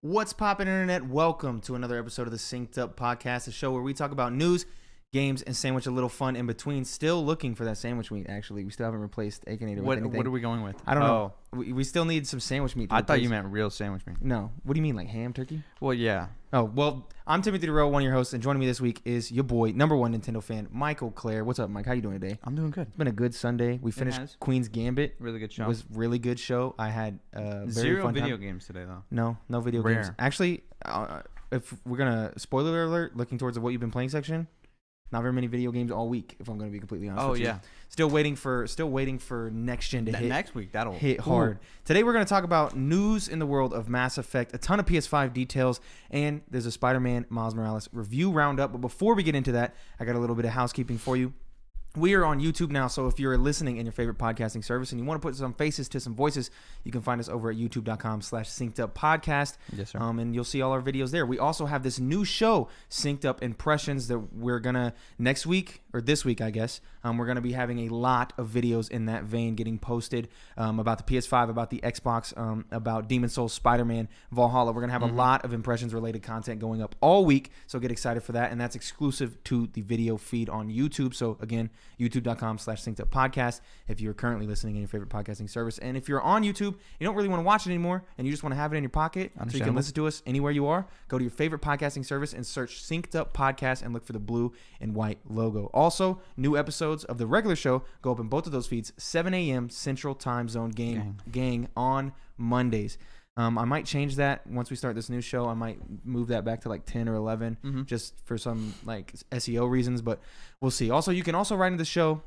What's poppin', internet? Welcome to another episode of the Synced Up Podcast, a show where we talk about news, games, and sandwich a little fun in between. Still looking for that sandwich meat, actually. We still haven't replaced Akinator with anything. What are we going with? I don't know. We still need some sandwich meat. I thought you meant real sandwich meat. No. What do you mean, like ham, turkey? Well, yeah. Oh, well, I'm Timothy Durrell, one of your hosts, and joining me this week is your boy, number one Nintendo fan, Michael Clare. What's up, Mike? How you doing today? I'm doing good. It's been a good Sunday. We finished Queen's Gambit. Really good show. It was a really good show. I had very Zero fun video time. games today, though. No video Rare. games. Actually, if we're going to, spoiler alert, looking towards the what you've been playing section, not very many video games all week, if I'm going to be completely honest with you. Yeah. Still waiting for next gen to hit. Next week, that'll hit hard. Today we're going to talk about news in the world of Mass Effect, a ton of PS5 details, and there's a Spider-Man Miles Morales review roundup. But before we get into that, I got a little bit of housekeeping for you. We are on YouTube now, so if you're listening in your favorite podcasting service and you want to put some faces to some voices, you can find us over at youtube.com/synceduppodcast. Yes, sir. And you'll see all our videos there. We also have this new show, Synced Up Impressions, that we're going to, next week, or this week, I guess, we're going to be having a lot of videos in that vein getting posted about the PS5, about the Xbox, about Demon's Souls, Spider-Man, Valhalla. We're going to have a lot of impressions-related content going up all week, so get excited for that. And that's exclusive to the video feed on YouTube. So, again, youtube.com/synceduppodcast if you're currently listening in your favorite podcasting service. And if you're on YouTube, you don't really want to watch it anymore, and you just want to have it in your pocket so you can listen to us anywhere you are, go to your favorite podcasting service and search Synced Up Podcast and look for the blue and white logo. Also, new episodes of the regular show go up in both of those feeds, 7 a.m. Central Time Zone gang on Mondays. I might change that once we start this new show. I might move that back to like 10 or 11 just for some like SEO reasons, but we'll see. Also, you can also write into the show,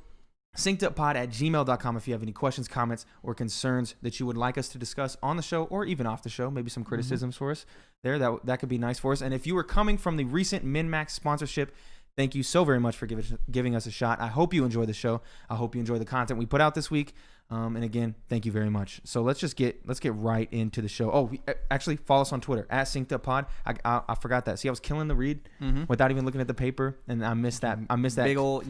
synceduppod@gmail.com, if you have any questions, comments, or concerns that you would like us to discuss on the show or even off the show. Maybe some criticisms for us there. That could be nice for us. And if you were coming from the recent MinMax sponsorship, thank you so very much for giving us a shot. I hope you enjoy the show. I hope you enjoy the content we put out this week. And again, thank you very much. So let's get right into the show. Oh, actually follow us on Twitter @synceduppod. I forgot that. See, I was killing the read without even looking at the paper, and I missed that. You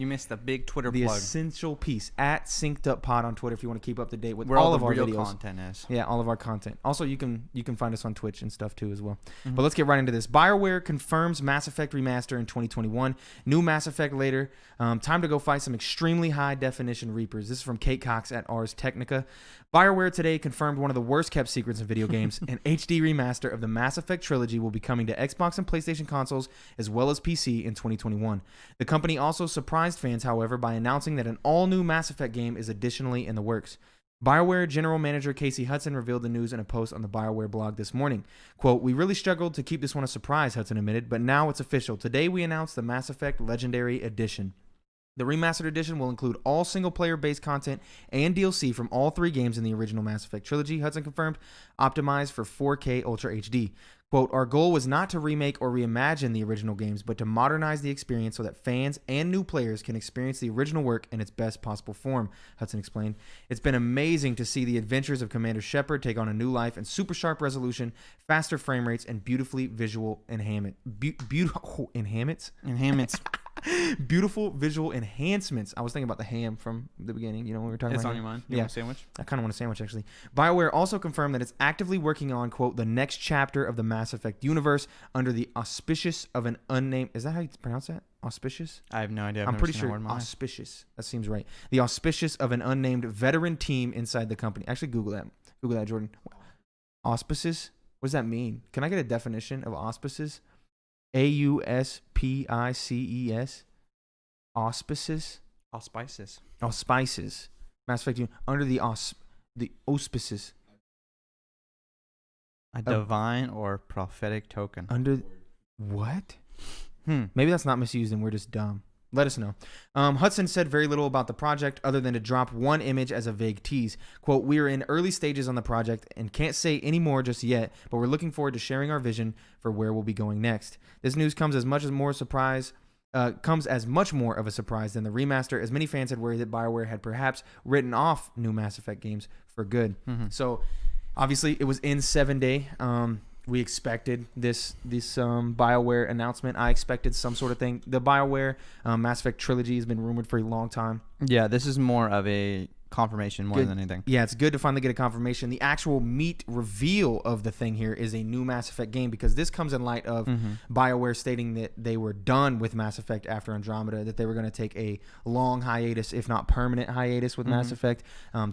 missed the big Twitter the plug. essential piece @synceduppod on Twitter if you want to keep up to date with where all the of our real videos. content is. Yeah, all of our content. Also, you can find us on Twitch and stuff too as well. But let's get right into this. BioWare confirms Mass Effect Remaster in 2021. New Mass Effect later. Time to go fight some extremely high definition Reapers. This is from Kate Cox at Ars Technica. BioWare today confirmed one of the worst kept secrets in video games. An HD remaster of the Mass Effect Trilogy will be coming to Xbox and PlayStation consoles as well as PC in 2021. The company also surprised fans, however, by announcing that an all-new Mass Effect game is additionally in the works. BioWare General Manager Casey Hudson revealed the news in a post on the BioWare blog this morning. Quote, "We really struggled to keep this one a surprise," Hudson admitted, "but now it's official. Today we announced the Mass Effect Legendary Edition. The remastered edition will include all single-player based content and DLC from all three games in the original Mass Effect trilogy," Hudson confirmed, "optimized for 4K Ultra HD. Quote, "Our goal was not to remake or reimagine the original games, but to modernize the experience so that fans and new players can experience the original work in its best possible form," Hudson explained. "It's been amazing to see the adventures of Commander Shepard take on a new life in super sharp resolution, faster frame rates, and beautifully visual beautiful visual enhancements." I was thinking about the ham from the beginning. You know, when we were talking It's about on your mind. You Yeah. want a sandwich? I kind of want a sandwich, actually. BioWare also confirmed that it's actively working on, quote, "the next chapter of the Mass Effect universe under the auspicious of an unnamed..." Is that how you pronounce that? Auspicious? I have no idea. I'm pretty sure auspicious. That seems right. "The auspicious of an unnamed veteran team inside the company." Actually, Google that. Google that, Jordan. Auspices? What does that mean? Can I get a definition of auspices? AUSPICES. Auspices. Auspices. Auspices. Mass Effect under the auspices. A divine or prophetic token. Under what? Maybe that's not misused and we're just dumb. Let us know. Hudson said very little about the project other than to drop one image as a vague tease. Quote, "We are in early stages on the project and can't say any more just yet, but we're looking forward to sharing our vision for where we'll be going next. This news comes as much more of a surprise than the remaster, as many fans had worried that BioWare had perhaps written off new Mass Effect games for good." So obviously it was in 7-day. We expected this BioWare announcement. I expected some sort of thing. The BioWare Mass Effect trilogy has been rumored for a long time. Yeah, this is more of a confirmation more Good. than anything. Yeah, it's good to finally get a confirmation. The actual meat reveal of the thing here is a new Mass Effect game, because this comes in light of BioWare stating that they were done with Mass Effect after Andromeda, that they were going to take a long hiatus, if not permanent hiatus, with Mass Effect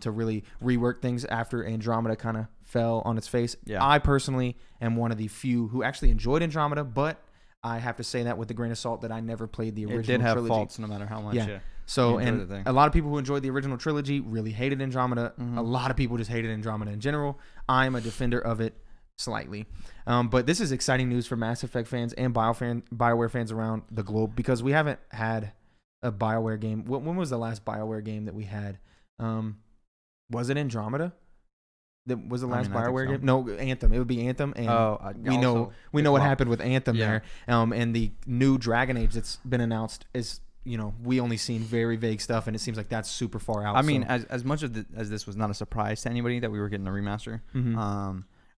to really rework things after Andromeda kind of fell on its face. Yeah. I personally am one of the few who actually enjoyed Andromeda, but I have to say that with a grain of salt, that I never played the original It did have trilogy. faults no matter how much. Yeah. So, you enjoyed and the thing. a lot of people who enjoyed the original trilogy really hated Andromeda. A lot of people just hated Andromeda in general. I'm a defender of it slightly. But this is exciting news for Mass Effect fans and BioWare fans around the globe, because we haven't had a BioWare game. When was the last BioWare game that we had? Was it Andromeda? That was the last BioWare game? No, Anthem. It would be Anthem, and we know what happened with Anthem there. And the new Dragon Age that's been announced is, we only seen very vague stuff, and it seems like that's super far out. I mean, as much as this was not a surprise to anybody that we were getting a remaster,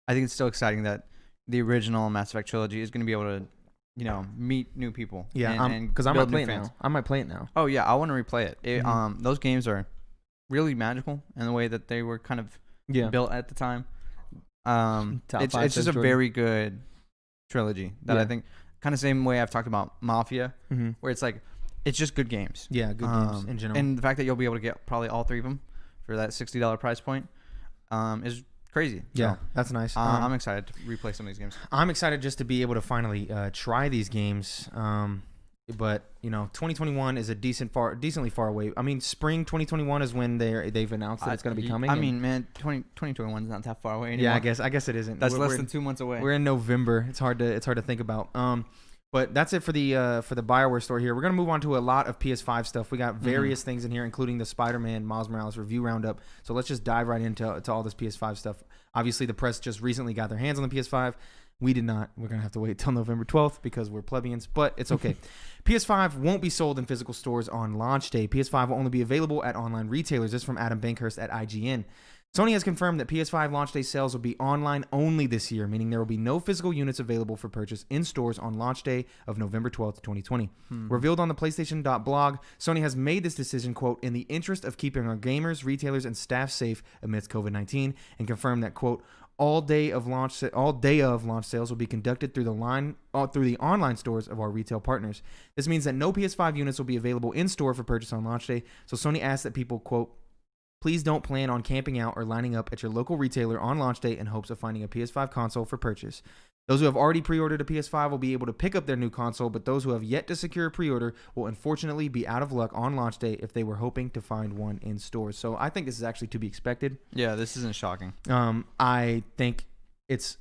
I think it's still exciting that the original Mass Effect trilogy is going to be able to, meet new people. Yeah, because I might play it now. I might play it now. Oh yeah, I want to replay it. Those games are really magical in the way that they were kind of built at the time. It's just a very good trilogy that I think, kind of same way I've talked about Mafia, where it's like, it's just good games. Yeah, good games in general. And the fact that you'll be able to get probably all three of them for that $60 price point is crazy. Yeah, so, that's nice. I'm excited to replay some of these games. I'm excited just to be able to finally try these games. But 2021 is decently far away. I mean, spring 2021 is when they've announced that it's going to be coming. I mean, man, 2021 is not that far away anymore. Yeah, I guess it isn't. That's less than 2 months away. We're in November. It's hard to think about. But that's it for the BioWare store here. We're gonna move on to a lot of PS5 stuff. We got various things in here, including the Spider-Man Miles Morales review roundup. So let's just dive right into all this PS5 stuff. Obviously, the press just recently got their hands on the PS5. We did not. We're going to have to wait till November 12th because we're plebeians, but it's okay. PS5 won't be sold in physical stores on launch day. PS5 will only be available at online retailers. This is from Adam Bankhurst at IGN. Sony has confirmed that PS5 launch day sales will be online only this year, meaning there will be no physical units available for purchase in stores on launch day of November 12th, 2020. Revealed on the PlayStation.blog, Sony has made this decision, quote, in the interest of keeping our gamers, retailers, and staff safe amidst COVID-19, and confirmed that, quote, all day of launch sales will be conducted through the online stores of our retail partners. This means that no PS5 units will be available in store for purchase on launch day. So Sony asks that people, quote, please don't plan on camping out or lining up at your local retailer on launch day in hopes of finding a PS5 console for purchase. Those who have already pre-ordered a PS5 will be able to pick up their new console, but those who have yet to secure a pre-order will unfortunately be out of luck on launch day if they were hoping to find one in stores. So I think this is actually to be expected. Yeah, this isn't shocking. I think it's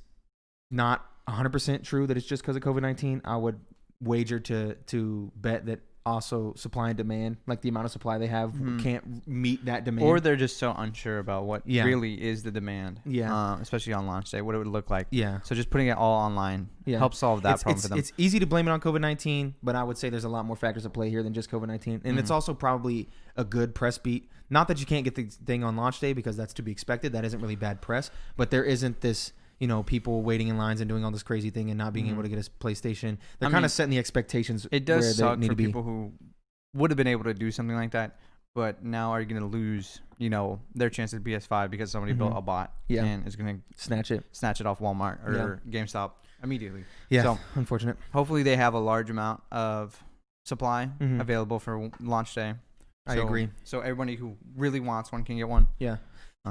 not 100% true that it's just because of COVID-19. I would wager to bet that also supply and demand, like the amount of supply they have, can't meet that demand. Or they're just so unsure about what really is the demand. Yeah. Especially on launch day, what it would look like. Yeah. So just putting it all online helps solve that problem for them. It's easy to blame it on COVID-19, but I would say there's a lot more factors at play here than just COVID-19. And it's also probably a good press beat. Not that you can't get the thing on launch day, because that's to be expected. That isn't really bad press. But there isn't this, people waiting in lines and doing all this crazy thing and not being able to get a PlayStation. They're kind of setting the expectations. It does where suck they need for to be. people who would have been able to do something like that, but now are going to lose, their chance at PS5 because somebody built a bot and is going to snatch it off Walmart or GameStop immediately. Yeah, so unfortunate. Hopefully they have a large amount of supply available for launch day. I agree. So everybody who really wants one can get one. Yeah.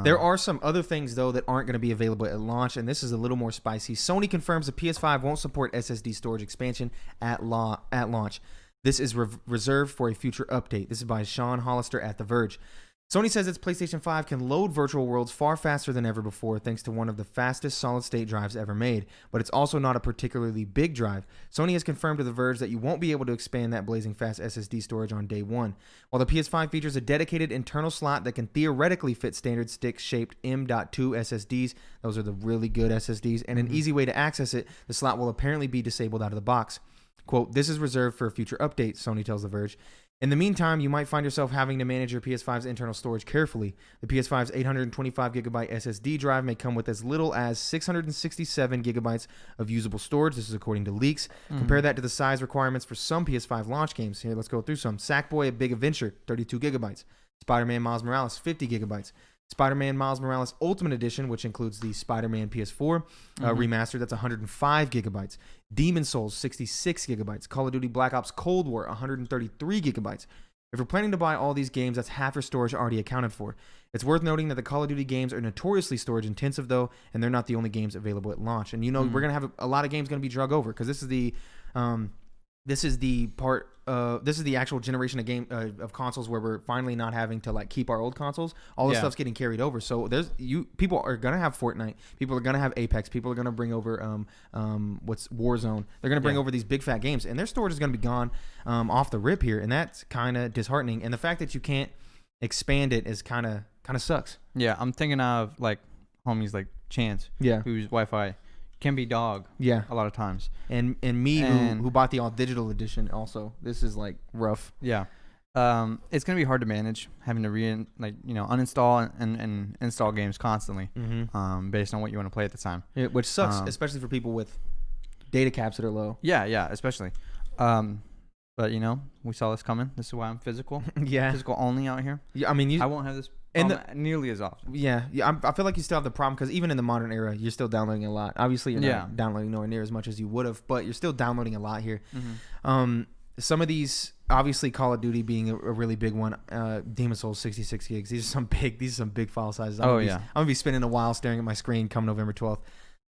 There are some other things, though, that aren't going to be available at launch, and this is a little more spicy. Sony confirms the PS5 won't support SSD storage expansion at launch. This is reserved for a future update. This is by Sean Hollister at The Verge. Sony says its PlayStation 5 can load virtual worlds far faster than ever before thanks to one of the fastest solid-state drives ever made, but it's also not a particularly big drive. Sony has confirmed to The Verge that you won't be able to expand that blazing fast SSD storage on day one. While the PS5 features a dedicated internal slot that can theoretically fit standard stick-shaped M.2 SSDs, those are the really good SSDs, and an easy way to access it, the slot will apparently be disabled out of the box. Quote, this is reserved for a future update, Sony tells The Verge. In the meantime, you might find yourself having to manage your PS5's internal storage carefully. The PS5's 825GB SSD drive may come with as little as 667 gigabytes of usable storage. This is according to leaks. Compare that to the size requirements for some PS5 launch games. Here, let's go through some. Sackboy: A Big Adventure, 32 gigabytes. Spider-Man Miles Morales, 50 gigabytes. Spider-Man Miles Morales Ultimate Edition, which includes the Spider-Man PS4 remastered, that's 105 gigabytes. Demon Souls, 66 gigabytes. Call of Duty Black Ops Cold War, 133 gigabytes. If you're planning to buy all these games, that's half your storage already accounted for. It's worth noting that the Call of Duty games are notoriously storage intensive, though, and they're not the only games available at launch. And we're going to have a lot of games going to be drug over, because this is the actual generation of consoles where we're finally not having to like keep our old consoles. All this stuff's getting carried over. So people are gonna have Fortnite. People are gonna have Apex. People are gonna bring over what's Warzone. They're gonna bring over these big fat games, and their storage is gonna be gone off the rip here, and that's kind of disheartening. And the fact that you can't expand it is kind of sucks. Yeah, I'm thinking of like homies like Chance, whose Wi-Fi can be dog a lot of times, and me who bought the all digital edition also. This is like rough. It's gonna be hard to manage having to uninstall and install games constantly based on what you want to play at the time, which sucks, especially for people with data caps that are low. Especially but we saw this coming. This is why I'm physical physical only out here. I mean, I won't have this nearly as often. I feel like you still have the problem because even in the modern era, you're still downloading a lot. Obviously, you're not downloading nowhere near as much as you would have, but you're still downloading a lot here. Some of these, obviously, Call of Duty being a really big one. Demon Souls, 66 gigs. These are some big file sizes. I'm gonna be spending a while staring at my screen come November 12th.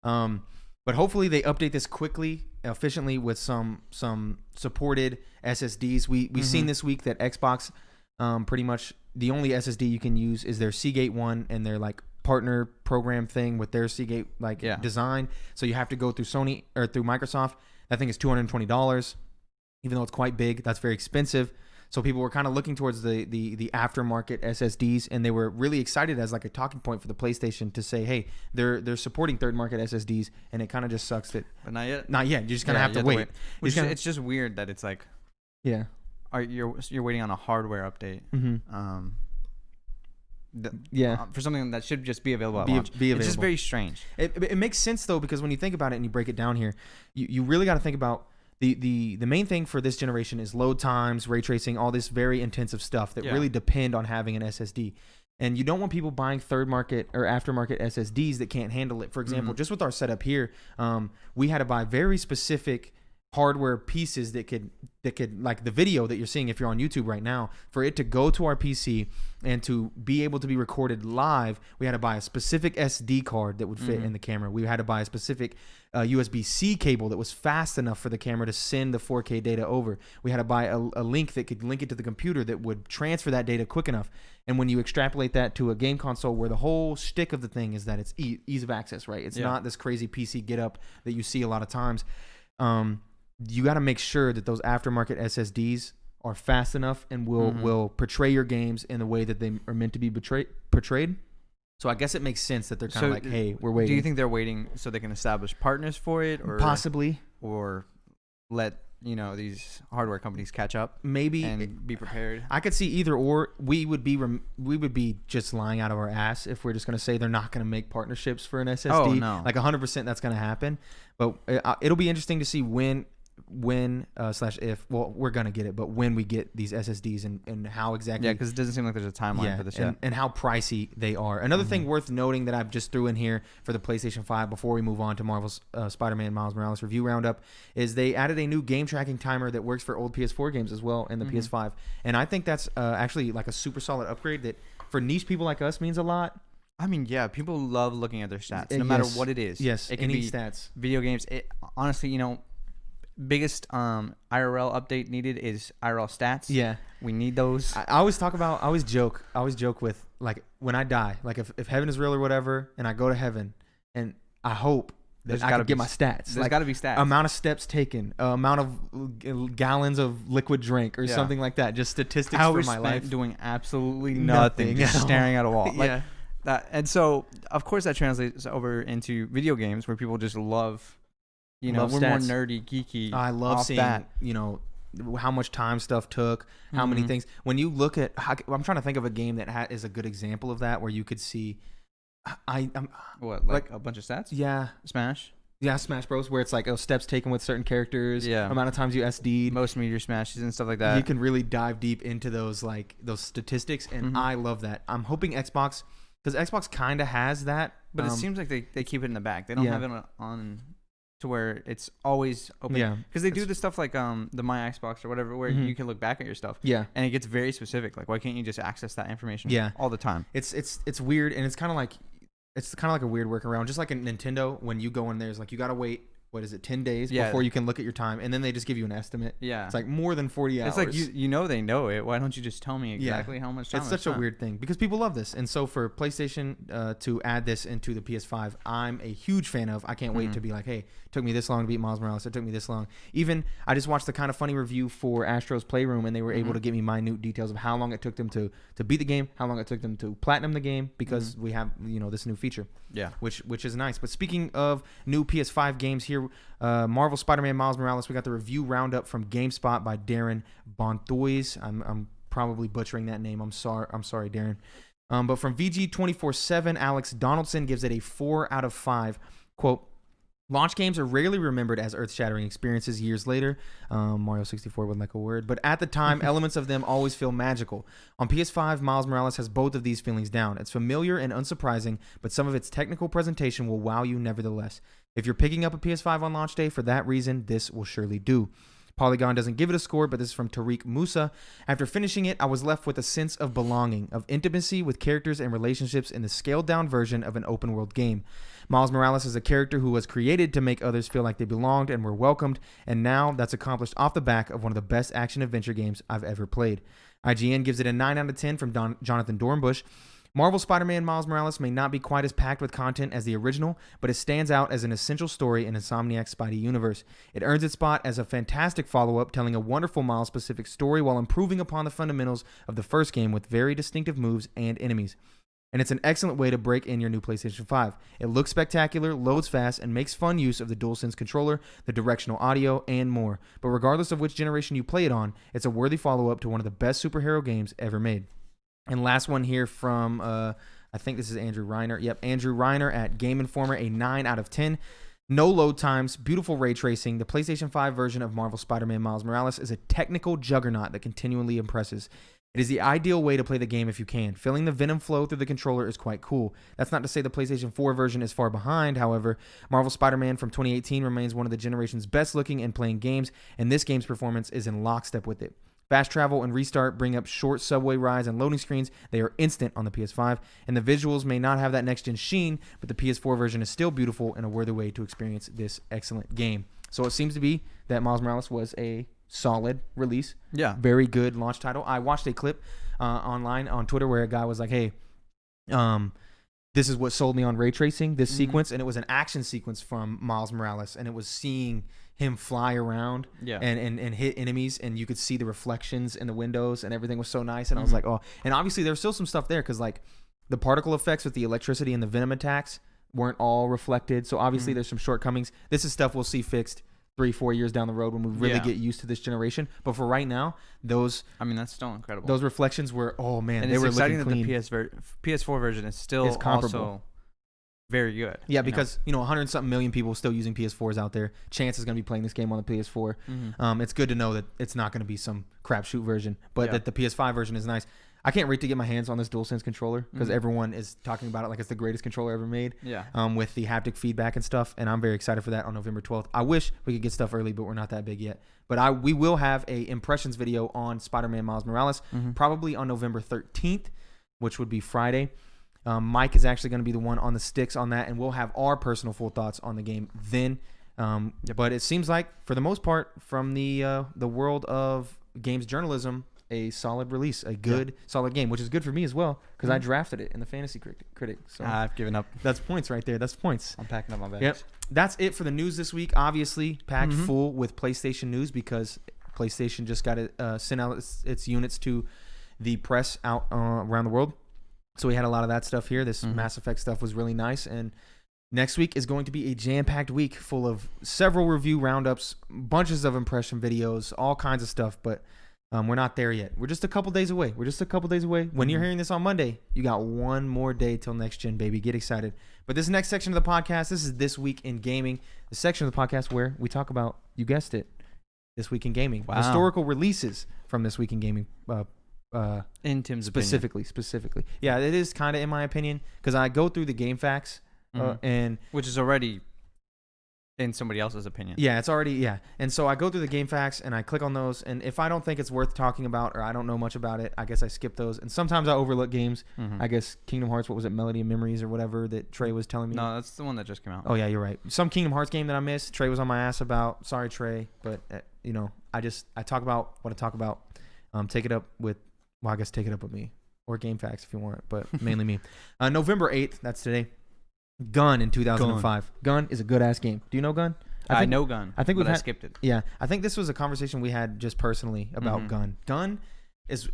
But hopefully they update this quickly, efficiently with some supported SSDs. We've seen this week that Xbox pretty much the only SSD you can use is their Seagate one and their like partner program thing with their Seagate design. So you have to go through Sony or through Microsoft. That thing is $220, even though it's quite big. That's very expensive. So people were kind of looking towards the aftermarket SSDs, and they were really excited as like a talking point for the PlayStation to say, hey, they're supporting third market SSDs, and it kind of just sucks that. But not yet. Not yet. You're just gonna have to wait. It's just weird that it's like, you're waiting on a hardware update. For something that should just be available at launch. It's just very strange. It makes sense though, because when you think about it and you break it down here, you really got to think about the main thing for this generation is load times, ray tracing, all this very intensive stuff that really depend on having an SSD. And you don't want people buying third market or aftermarket SSDs that can't handle it. For example, just with our setup here, we had to buy very specific hardware pieces that could like the video that you're seeing if you're on YouTube right now, for it to go to our PC and to be able to be recorded live. We had to buy a specific SD card that would fit in the camera. We had to buy a specific USB-C cable that was fast enough for the camera to send the 4K data over. We had to buy a link that could link it to the computer that would transfer that data quick enough. And when you extrapolate that to a game console where the whole shtick of the thing is that it's ease of access, right? It's not this crazy PC get up that you see a lot of times. You got to make sure that those aftermarket SSDs are fast enough and will portray your games in the way that they are meant to be portrayed. So I guess it makes sense that they're kind of like, hey, we're waiting. Do you think they're waiting so they can establish partners for it, or possibly, or let these hardware companies catch up, maybe, and be prepared? I could see either or. We would be just lying out of our ass if we're just going to say they're not going to make partnerships for an SSD. Oh no, like 100% that's going to happen. But it'll be interesting to see when if we're gonna get it, but when we get these SSDs and how exactly, because it doesn't seem like there's a timeline for this yet, and how pricey they are. Another thing worth noting that I've just threw in here for the PlayStation 5 before we move on to Marvel's Spider-Man Miles Morales review roundup is they added a new game tracking timer that works for old PS4 games as well in the PS5, and I think that's actually like a super solid upgrade that for niche people like us means a lot. I mean, people love looking at their stats no matter what it is. Yes, it can be stats, video games. Honestly, biggest IRL update needed is IRL stats. Yeah, we need those. I always joke with like when I die, like if heaven is real or whatever, and I go to heaven, and I hope that I can get my stats. There's got to be stats. Amount of steps taken, amount of gallons of liquid drink, or something like that. Just statistics for my life. Doing absolutely nothing, just staring at a wall. Like that, and so of course that translates over into video games where people just love. We're more nerdy, geeky. I love seeing that. how much time stuff took, how many things. When you look at, I'm trying to think of a game that is a good example of that, where you could see, what, like a bunch of stats? Yeah, Smash. Yeah, Smash Bros, where it's like steps taken with certain characters, yeah, amount of times you SD'd, most meteor smashes and stuff like that. You can really dive deep into those statistics, and I love that. I'm hoping Xbox, because Xbox kind of has that, but it seems like they keep it in the back. They don't have it on to where it's always open. Yeah, because they do the stuff like the My Xbox or whatever, where you can look back at your stuff. Yeah, and it gets very specific. Like, why can't you just access that information? Yeah, all the time. It's weird, and it's kind of like. It's kind of like a weird workaround, just like in Nintendo, when you go in there, it's like you got to wait, 10 days before you can look at your time, and then they just give you an estimate. Yeah. It's like more than 40 hours. It's like, they know it. Why don't you just tell me exactly how much time it's such a weird thing, because people love this. And so for PlayStation to add this into the PS5, I'm a huge fan of. I can't wait to be like, hey, it took me this long to beat Miles Morales. It took me this long. Even, I just watched the Kind of Funny review for Astro's Playroom, and they were able to give me minute details of how long it took them to beat the game, how long it took them to platinum the game, because we have, this new feature. Yeah. Which is nice. But speaking of new PS5 games here, Marvel Spider-Man Miles Morales, we got the review roundup from GameSpot by Darren Bontois. I'm probably butchering that name. I'm sorry, Darren. But from VG247, Alex Donaldson gives it a 4 out of 5. Quote, launch games are rarely remembered as earth-shattering experiences years later. Mario 64 would like a word. But at the time, elements of them always feel magical. On PS5, Miles Morales has both of these feelings down. It's familiar and unsurprising, but some of its technical presentation will wow you nevertheless. If you're picking up a PS5 on launch day for that reason, this will surely do. Polygon doesn't give it a score, but this is from Tariq Musa. After finishing it, I was left with a sense of belonging, of intimacy with characters and relationships in the scaled-down version of an open-world game. Miles Morales is a character who was created to make others feel like they belonged and were welcomed, and now that's accomplished off the back of one of the best action-adventure games I've ever played. IGN gives it a 9 out of 10 from Jonathan Dornbush. Marvel Spider-Man Miles Morales may not be quite as packed with content as the original, but it stands out as an essential story in Insomniac's Spidey universe. It earns its spot as a fantastic follow-up, telling a wonderful Miles-specific story while improving upon the fundamentals of the first game with very distinctive moves and enemies. And it's an excellent way to break in your new PlayStation 5. It looks spectacular, loads fast, and makes fun use of the DualSense controller, the directional audio, and more. But regardless of which generation you play it on, it's a worthy follow-up to one of the best superhero games ever made. And last one here from, I think this is Andrew Reiner. Yep, Andrew Reiner at Game Informer, a 9 out of 10. No load times, beautiful ray tracing. The PlayStation 5 version of Marvel Spider-Man Miles Morales is a technical juggernaut that continually impresses. It is the ideal way to play the game if you can. Feeling the venom flow through the controller is quite cool. That's not to say the PlayStation 4 version is far behind, however. Marvel Spider-Man from 2018 remains one of the generation's best looking and playing games, and this game's performance is in lockstep with it. Fast travel and restart bring up short subway rides and loading screens. They are instant on the PS5, and the visuals may not have that next-gen sheen, but the PS4 version is still beautiful and a worthy way to experience this excellent game. So it seems to be that Miles Morales was a solid release. Yeah. Very good launch title. I watched a clip online on Twitter where a guy was like, hey, this is what sold me on ray tracing, this sequence, and it was an action sequence from Miles Morales, and it was seeing him fly around and hit enemies, and you could see the reflections in the windows, and everything was so nice. And I was like, oh, and obviously there's still some stuff there, because like the particle effects with the electricity and the venom attacks weren't all reflected, so obviously there's some shortcomings. This is stuff we'll see fixed 3-4 years down the road when we really get used to this generation. But for right now, that's still incredible. Those reflections were, oh man, and they were exciting looking clean. That the PS4 version is still comparable. Also very good. Yeah, because 100-something million people still using PS4s out there. Chance is going to be playing this game on the PS4. It's good to know that it's not going to be some crapshoot version, but that the PS5 version is nice. I can't wait to get my hands on this DualSense controller, because everyone is talking about it like it's the greatest controller ever made. Yeah. With the haptic feedback and stuff, and I'm very excited for that on November 12th. I wish we could get stuff early, but we're not that big yet. But we will have a impressions video on Spider-Man Miles Morales, probably on November 13th, which would be Friday. Mike is actually going to be the one on the sticks on that, and we'll have our personal full thoughts on the game then. But it seems like, for the most part, from the world of games journalism, a solid release, a good, solid game, which is good for me as well, because I drafted it in the Fantasy Critic. So I've given up. That's points right there. That's points. I'm packing up my bags. Yep. That's it for the news this week. Obviously, packed full with PlayStation news, because PlayStation just got to send out its units to the press out around the world. So we had a lot of that stuff here. This Mass Effect stuff was really nice, and Next week is going to be a jam-packed week full of several review roundups, bunches of impression videos, all kinds of stuff. But we're not there yet. We're just a couple days away. When you're hearing this on Monday, you got one more day till next gen, baby. Get excited. But this next section of the podcast, this is This Week in Gaming, the section of the podcast where we talk about, you guessed it, This Week in Gaming. Wow. Historical releases from This Week in Gaming. In Tim's specifically. Yeah, it is kind of in my opinion because I go through the game facts. And which is already in somebody else's opinion. Yeah, it's already, yeah. And so I go through the game facts and I click on those. And if I don't think it's worth talking about or I don't know much about it, I guess I skip those. And sometimes I overlook games. I guess Kingdom Hearts, what was it, Melody of Memories or whatever that Trey was telling me. No, that's the one that just came out. Oh, yeah, you're right. Some Kingdom Hearts game that I missed, Trey was on my ass about. Sorry, Trey. But, I talk about what I talk about. Take it up with me. Or game facts if you want, but mainly me. November 8th, that's today. Gun in 2005. Gun is a good ass game. Do you know Gun? I know Gun. I think I skipped it. Yeah, I think this was a conversation we had just personally about Gun. Gun is.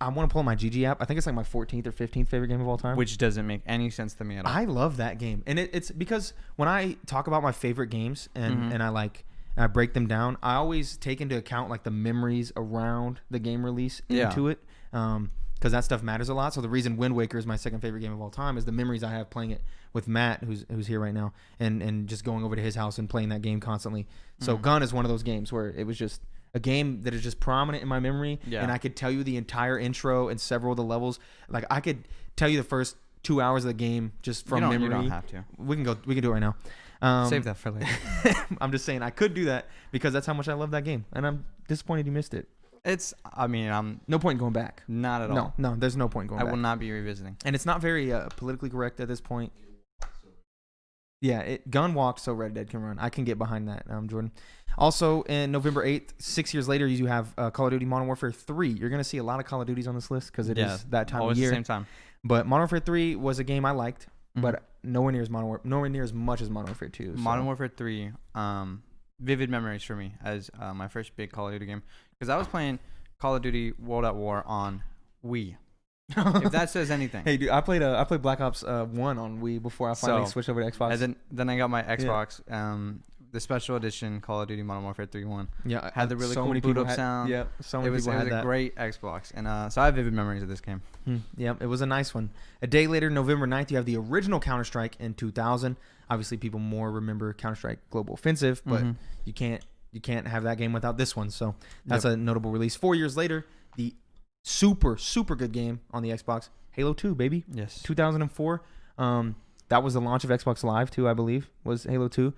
I want to pull up my GG app. I think it's like my 14th or 15th favorite game of all time. Which doesn't make any sense to me at all. I love that game, and it's because when I talk about my favorite games and I break them down, I always take into account like the memories around the game release into it. Because that stuff matters a lot. So the reason Wind Waker is my second favorite game of all time is the memories I have playing it with Matt, who's here right now, and just going over to his house and playing that game constantly. So Gun is one of those games where it was just a game that is just prominent in my memory, and I could tell you the entire intro and several of the levels. Like I could tell you the first 2 hours of the game just from memory. You don't have to. We can do it right now. Save that for later. I'm just saying I could do that because that's how much I love that game, and I'm disappointed you missed it. I'm no point in going back. Not at all. No, there's no point in going back. I will not be revisiting. And it's not very politically correct at this point. Yeah, Gun walked so Red Dead can run. I can get behind that, Jordan. Also, in November 8th, 6 years later, you have Call of Duty Modern Warfare 3. You're going to see a lot of Call of Duties on this list because it is that time of year. Always the same time. But Modern Warfare 3 was a game I liked, but nowhere near as much as Modern Warfare 2. So. Modern Warfare 3, vivid memories for me as my first big Call of Duty game. Because I was playing Call of Duty World at War on Wii. If that says anything. Hey, dude, I played Black Ops 1 on Wii before I finally switched over to Xbox. And then I got my Xbox, the special edition Call of Duty Modern Warfare 3.1. Yeah, had the really cool boot up sound. Yeah, so many people had that. It was a great Xbox, and so I have vivid memories of this game. Yeah, it was a nice one. A day later, November 9th, you have the original Counter-Strike in 2000. Obviously, people more remember Counter-Strike Global Offensive, but you can't have that game without this one. So that's a notable release. 4 years later, the super good game on the Xbox, Halo 2, baby. Yes. 2004. That was the launch of Xbox Live too, I believe, was Halo 2.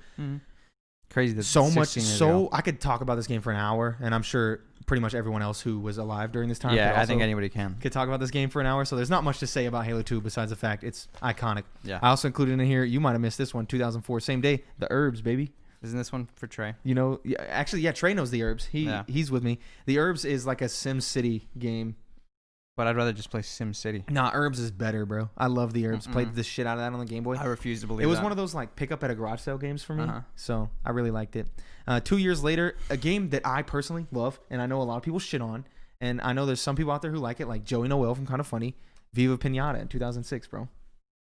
Crazy. That so much. So I could talk about this game for an hour, and I'm sure pretty much everyone else who was alive during this time. Yeah, I think anybody could talk about this game for an hour. So there's not much to say about Halo 2 besides the fact it's iconic. Yeah. I also included in here. You might have missed this one. 2004, same day. The Herbs, baby. Isn't this one for Trey? Trey knows the Herbs. He's with me. The Herbs is like a Sim City game. But I'd rather just play Sim City. Nah, Herbs is better, bro. I love the Herbs. Played the shit out of that on the Game Boy. I refuse to believe it was one of those like pick up at a garage sale games for me. So I really liked it. 2 years later, a game that I personally love, and I know a lot of people shit on, and I know there's some people out there who like it, like Joey Noel from Kind of Funny, Viva Pinata in 2006, bro.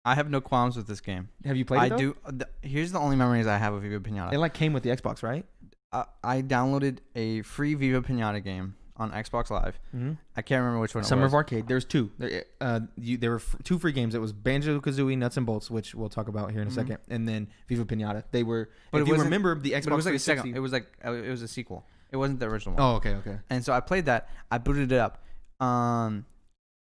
I have no qualms with this game. Have you played it? I do. Here's the only memories I have of Viva Pinata. It like came with the Xbox, right? I downloaded a free Viva Pinata game on Xbox Live. I can't remember which one. Summer of Arcade. There's two. There were two free games. It was Banjo-Kazooie, Nuts and Bolts, which we'll talk about here in a second, and then Viva Pinata. They were. But if you remember the Xbox, but it was like 360, it was a sequel. It wasn't the original one. Oh, okay. And so I played that. I booted it up.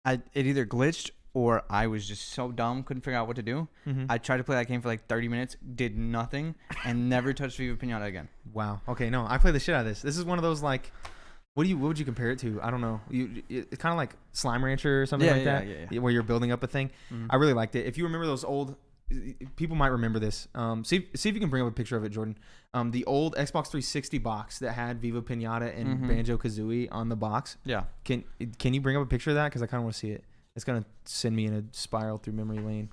It either glitched or I was just so dumb, couldn't figure out what to do. I tried to play that game for like 30 minutes, did nothing, and never touched Viva Pinata again. Wow. Okay, no, I played the shit out of this. This is one of those like, what would you compare it to? I don't know. It's kind of like Slime Rancher or something like that, where you're building up a thing. I really liked it. If you remember those old, people might remember this. See if you can bring up a picture of it, Jordan. The old Xbox 360 box that had Viva Pinata and Banjo-Kazooie on the box. Yeah. Can you bring up a picture of that? Because I kind of want to see it. It's going to send me in a spiral through memory lane.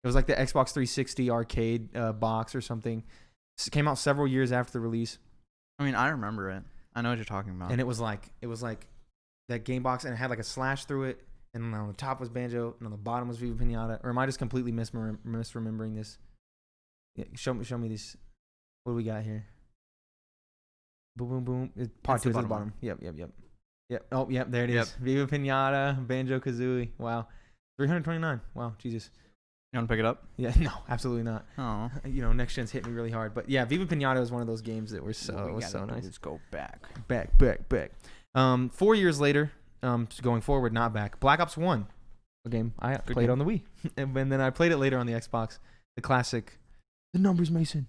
It was like the Xbox 360 arcade box or something. It came out several years after the release. I mean, I remember it. I know what you're talking about. And it was like that game box, and it had like a slash through it, and on the top was Banjo, and on the bottom was Viva Pinata. Or am I just completely misremembering this? Yeah, show me these. What do we got here? Boom, boom, boom. Part 2 is at the bottom. Yep. Oh, yep. There it is. Viva Pinata, Banjo Kazooie. Wow. 329. Wow. Jesus. You want to pick it up? Yeah. No, absolutely not. Oh. Next gen's hit me really hard. But yeah, Viva Pinata was one of those games that was so nice. Let's go back. Back. 4 years later, going forward, not back. Black Ops 1, a game I played on the Wii, and then I played it later on the Xbox. The classic. The numbers, Mason.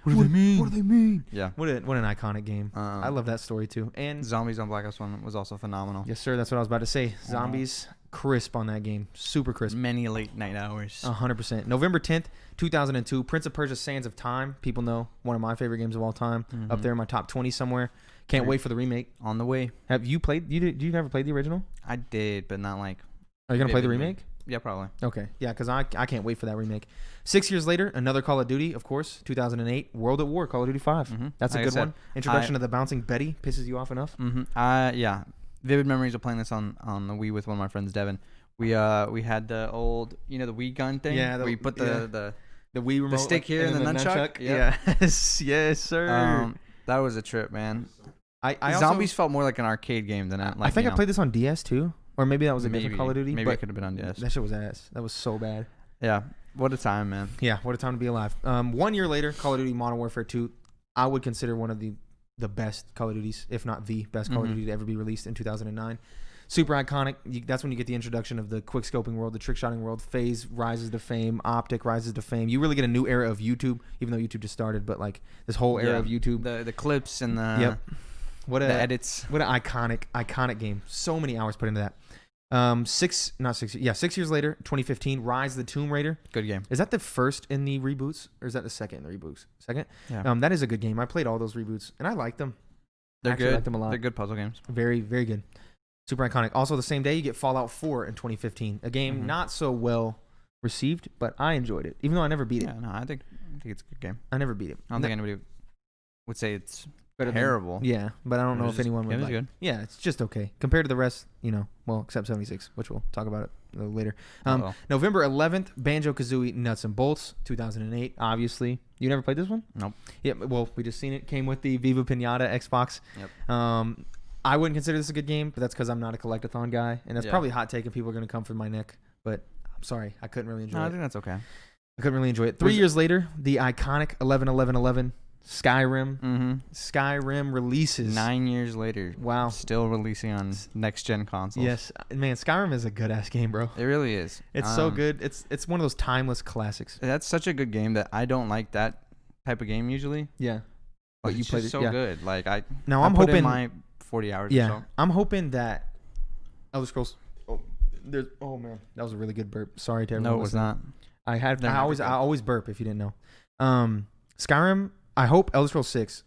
What do they mean? Yeah. What an iconic game. I love that story too. And Zombies on Black Ops 1 was also phenomenal. Yes, sir. That's what I was about to say. Zombies, crisp on that game. Super crisp. Many late night hours. 100%. November 10th, 2002. Prince of Persia: Sands of Time. People know, one of my favorite games of all time. Up there in my top 20 somewhere. Can't wait for the remake. On the way. Have you played? You never played the original? I did, but not like. Are you gonna play the remake? Yeah, probably. Okay. Yeah, because I can't wait for that remake. 6 years later, another Call of Duty, of course, 2008, World at War, Call of Duty 5. That's a good one. Introduction to the bouncing Betty pisses you off enough? Yeah. Vivid memories of playing this on the Wii with one of my friends, Devin. We had the old, the Wii gun thing? Yeah. Where you put the Wii remote. The stick here and the nunchuck? Yep. Yes, sir. That was a trip, man. I Zombies felt more like an arcade game than I think I played this on DS too. Or maybe that was a different Call of Duty. Maybe it could have been on DS. That shit was ass. That was so bad. Yeah. What a time, man. Yeah, what a time to be alive. 1 year later, Call of Duty Modern Warfare 2. I would consider one of the best Call of Duties, if not the best Call of Duty to ever be released in 2009. Super iconic. That's when you get the introduction of the quick-scoping world, the trick-shotting world. FaZe rises to fame. Optic rises to fame. You really get a new era of YouTube, even though YouTube just started. But like this whole era of YouTube. The clips and the the edits. What an iconic game. So many hours put into that. 6 years later, 2015, Rise of the Tomb Raider. Good game. Is that the first in the reboots, or is that the second in the reboots? Second. Yeah. That is a good game. I played all those reboots, and I liked them. They're good. Liked them a lot. They're good puzzle games. Very, very good. Super iconic. Also, the same day, you get Fallout 4 in 2015. A game not so well received, but I enjoyed it, even though I never beat it. Yeah, no, I think it's a good game. I never beat it. I don't think anybody would say it's better terrible. But I don't know if anyone would. It was good. Yeah, it's just okay compared to the rest. Except 76, which we'll talk about it a little later. November 11th, Banjo Kazooie Nuts and Bolts, 2008. Obviously, you never played this one? Nope. Yeah. Well, we just seen it. Came with the Viva Pinata Xbox. Yep. I wouldn't consider this a good game, but that's because I'm not a collectathon guy, and that's probably a hot take, and people are going to come for my neck. But I'm sorry, I couldn't really enjoy it. I think that's okay. I couldn't really enjoy it. 3 years later, the iconic 11-11-11 Skyrim. Skyrim releases 9 years later. Wow. Still releasing on next gen consoles. Yes, man. Skyrim is a good ass game, bro. It really is. It's so good. It's one of those timeless classics. That's such a good game that I don't like that type of game usually. Yeah. But you played it so good. Like I'm hoping in my 40 hours or so. I'm hoping that Elder Scrolls. Oh man, that was a really good burp. Sorry to everyone. No, it was not. I always burp if you didn't know. Skyrim. I hope Elder Scrolls 6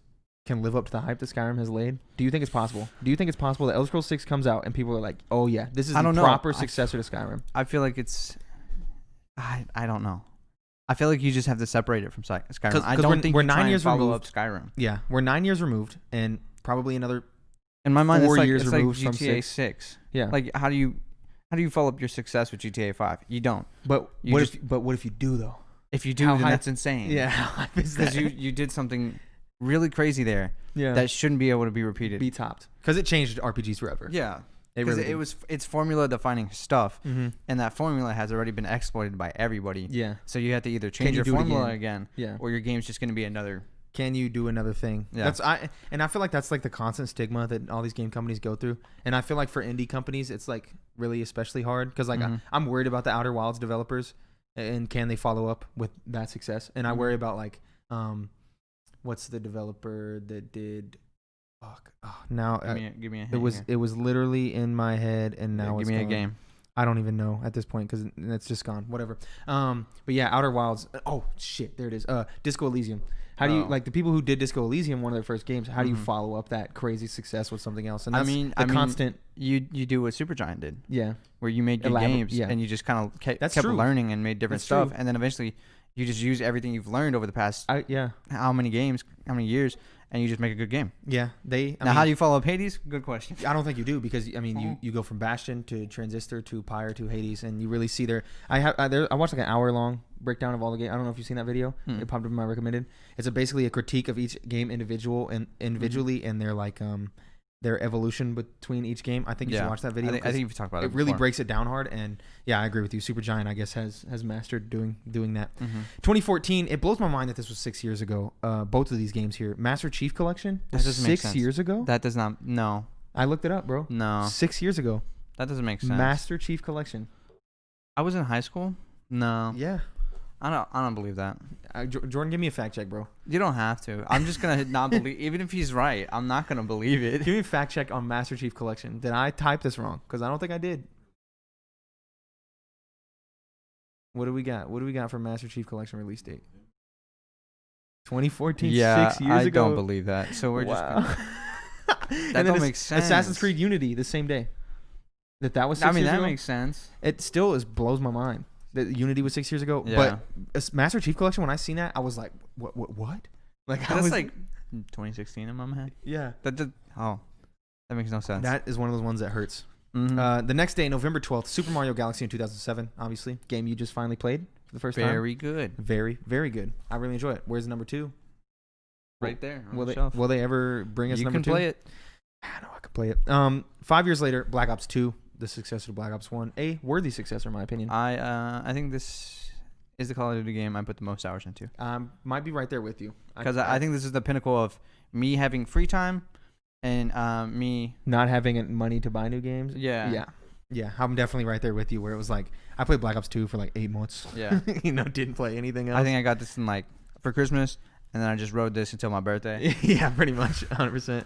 can live up to the hype that Skyrim has laid. Do you think it's possible? Do you think it's possible that Elder Scrolls 6 comes out and people are like, "Oh yeah, this is the proper successor to Skyrim"? I feel like it's. I don't know. I feel like you just have to separate it from Skyrim. I don't think we're 9 years follow up Skyrim. Yeah, we're 9 years removed, and probably another. In my mind, 4 it's years removed like GTA from 6. Yeah. Like how do you follow up your success with GTA 5? You don't. But what if you do though? If you do, then that's insane. Yeah, how hype is that? Because you did something really crazy there. Yeah. That shouldn't be able to be repeated. Be topped. Because it changed RPGs forever. Yeah. Because it's formula defining stuff, and that formula has already been exploited by everybody. Yeah. So you have to either change your formula again, or your game's just going to be another. Can you do another thing? Yeah. I feel like that's like the constant stigma that all these game companies go through, and I feel like for indie companies, it's like really especially hard because like I'm worried about the Outer Wilds developers, and can they follow up with that success? And I worry about like, what's the developer that did? Fuck. Oh, now give me a hint. It was literally in my head, and now give it's me gone. a game. I don't even know at this point because it's just gone. Whatever. But yeah, Outer Wilds. Oh shit, there it is. Disco Elysium. How do you like the people who did Disco Elysium, one of their first games? How do you follow up that crazy success with something else? And that's constant. You do what Supergiant did. Yeah. Where you made your games and you just kind of kept learning and made different stuff, and then eventually you just use everything you've learned over the past how many years, and you just make a good game. Yeah, how do you follow up Hades? Good question. I don't think you do because I mean you go from Bastion to Transistor to Pyre to Hades, and you really see I watched like an hour long breakdown of all the game. I don't know if you've seen that video. It popped up in my recommended. It's basically a critique of each game individually, and they're like their evolution between each game. I think you should watch that video. I think you've talked about it. It really breaks it down hard, and yeah, I agree with you. Supergiant, I guess, has mastered doing that. 2014. It blows my mind that this was 6 years ago. Both of these games here, Master Chief Collection, that doesn't make sense. 6 years ago. That does not. No, I looked it up, bro. No, 6 years ago. That doesn't make sense. Master Chief Collection. I was in high school. No. Yeah. I don't believe that. Jordan, give me a fact check, bro. You don't have to. I'm just gonna not believe. Even if he's right, I'm not gonna believe it. Give me a fact check on Master Chief Collection. Did I type this wrong? Because I don't think I did. What do we got? What do we got for Master Chief Collection release date? 2014. Yeah, 6 years ago. I don't believe that. So we're just. That don't make sense. Assassin's Creed Unity the same day. That was 6 years ago. That makes sense. It still blows my mind. That Unity was 6 years ago, but Master Chief Collection. When I seen that, I was like, "What? Like that's like 2016 in my head." Yeah, that makes no sense. That is one of those ones that hurts. The next day, November 12th, Super Mario Galaxy in 2007. Obviously, game you just finally played for the first time. Very good. Very, very good. I really enjoy it. Where's number 2? Right there. Will they ever bring us number 2? You can play it. I know I could play it. 5 years later, Black Ops 2. The successor to Black Ops 1. A worthy successor, in my opinion. I think this is the Call of Duty game I put the most hours into. Might be right there with you. Because I think this is the pinnacle of me having free time and me... not having money to buy new games. Yeah. Yeah, I'm definitely right there with you where it was like, I played Black Ops 2 for like 8 months. Yeah. Didn't play anything else. I think I got this in for Christmas. And then I just rode this until my birthday. Yeah, pretty much, 100%.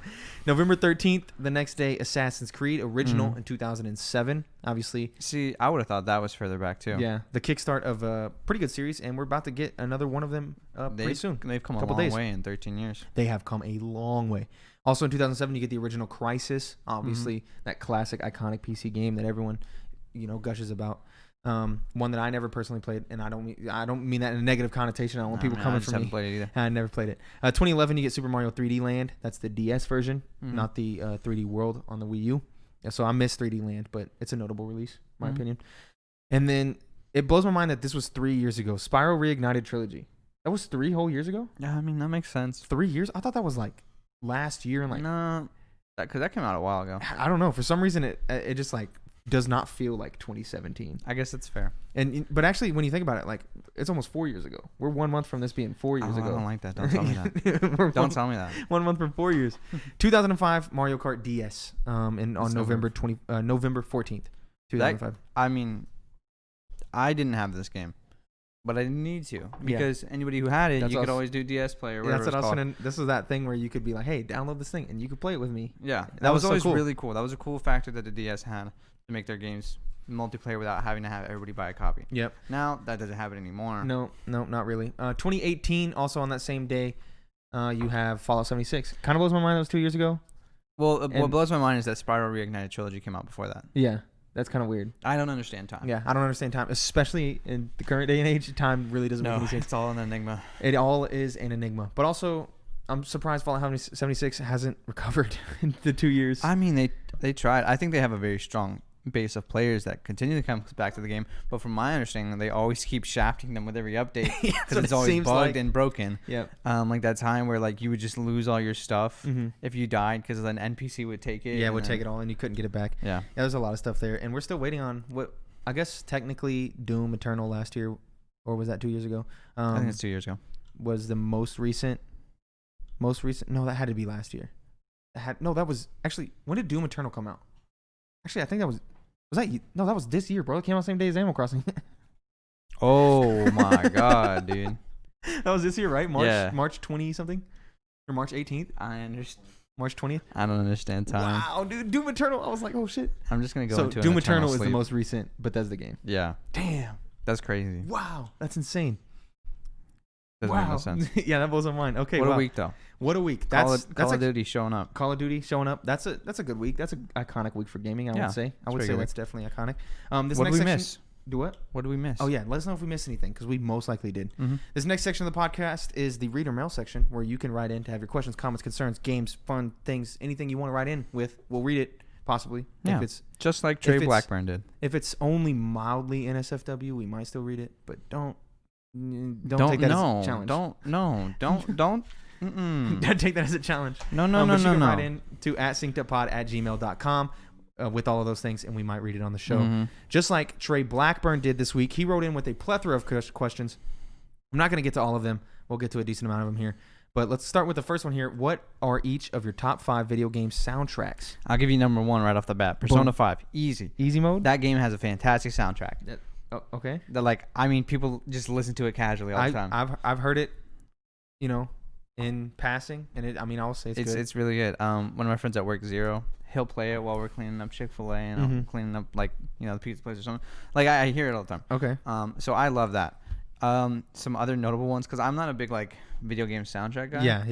November 13th, the next day, Assassin's Creed Original in 2007, obviously. See, I would have thought that was further back, too. Yeah, the kickstart of a pretty good series, and we're about to get another one of them pretty soon. They've come a long way in 13 years. They have come a long way. Also, in 2007, you get the original Crysis, obviously, that classic, iconic PC game that everyone, gushes about. One that I never personally played, and I don't mean that in a negative connotation. I don't want people coming for me. I haven't played it either. I never played it. 2011, you get Super Mario 3D Land. That's the DS version, not the 3D World on the Wii U. Yeah, so I miss 3D Land, but it's a notable release, in my opinion. And then it blows my mind that this was 3 years ago. Spyro Reignited Trilogy. That was 3 whole years ago? Yeah, I mean, that makes sense. 3 years? I thought that was like last year. And no, because that came out a while ago. I don't know. For some reason, it just does not feel like 2017. I guess that's fair. But actually, when you think about it, it's almost 4 years ago. We're 1 month from this being 4 years ago. I don't like that. Don't tell me that. Don't tell me that. 1 month from 4 years. 2005 Mario Kart DS. On November 14th, 2005. I mean, I didn't have this game, but I didn't need to because anybody who had it, you could always do DS Play or whatever. That's what I was saying. This was that thing where you could be like, "Hey, download this thing," and you could play it with me. Yeah, that was always really cool. That was a cool factor that the DS had. To make their games multiplayer without having to have everybody buy a copy. Yep. Now that doesn't happen anymore. No, not really. 2018, also on that same day, you have Fallout 76. Kind of blows my mind that was 2 years ago. Well, what blows my mind is that Spyro Reignited Trilogy came out before that. Yeah, that's kind of weird. I don't understand time. Yeah, I don't understand time, especially in the current day and age. Time really doesn't make any sense. It's all an enigma. It all is an enigma. But also, I'm surprised Fallout 76 hasn't recovered in the 2 years. I mean, they tried. I think they have a very strong base of players that continue to come back to the game, but from my understanding, they always keep shafting them with every update because it's always bugged and broken. Yep. Like that time where you would just lose all your stuff if you died because an NPC would take it. Yeah, would take it all and you couldn't get it back. Yeah, there's a lot of stuff there, and we're still waiting on what I guess technically Doom Eternal last year, or was that 2 years ago? I think it's 2 years ago. Was the most recent? No, that had to be last year. That was actually, when did Doom Eternal come out? Actually, I think that was this year, bro. It came out the same day as Animal Crossing. Oh my god, dude. That was this year, right? March 20 something? Or March 18th? I understand. March 20th? I don't understand time. Wow, dude. Doom Eternal. I was like, oh shit. I'm just going to go into Doom Eternal is the most recent Bethesda game. Yeah. Damn. That's crazy. Wow. That's insane. Doesn't make no sense. Yeah, that blows my mind. Okay, what a week though. What a week. Call of Duty showing up. Call of Duty showing up. That's a good week. That's an iconic week for gaming, I would say. I would say that's definitely iconic. What did we miss? Do what? What did we miss? Oh, yeah. Let us know if we missed anything, because we most likely did. Mm-hmm. This next section of the podcast is the reader mail section, where you can write in to have your questions, comments, concerns, games, fun things, anything you want to write in with. We'll read it, possibly. Yeah, if it's just like Trey Blackburn did. If it's only mildly NSFW, we might still read it, but don't take that as a challenge. Don't take that as a challenge. No. You can write in to synceduppod@gmail.com. With all of those things, and we might read it on the show. Mm-hmm. Just like Trey Blackburn did this week. He wrote in with a plethora of questions. I'm not going to get to all of them. We'll get to a decent amount of them here. But let's start with the first one here. What are each of your top 5 video game soundtracks? I'll give you number 1 right off the bat. Persona 5. Easy. Easy mode? That game has a fantastic soundtrack. Okay. That people just listen to it casually all the time. I've heard it, in passing, and I'll say it's good. It's really good. One of my friends at work, Zero, he'll play it while we're cleaning up Chick-fil-A and I'm cleaning up the pizza place or something. I hear it all the time. Okay. So I love that. Some other notable ones, because I'm not a big video game soundtrack guy. Yeah.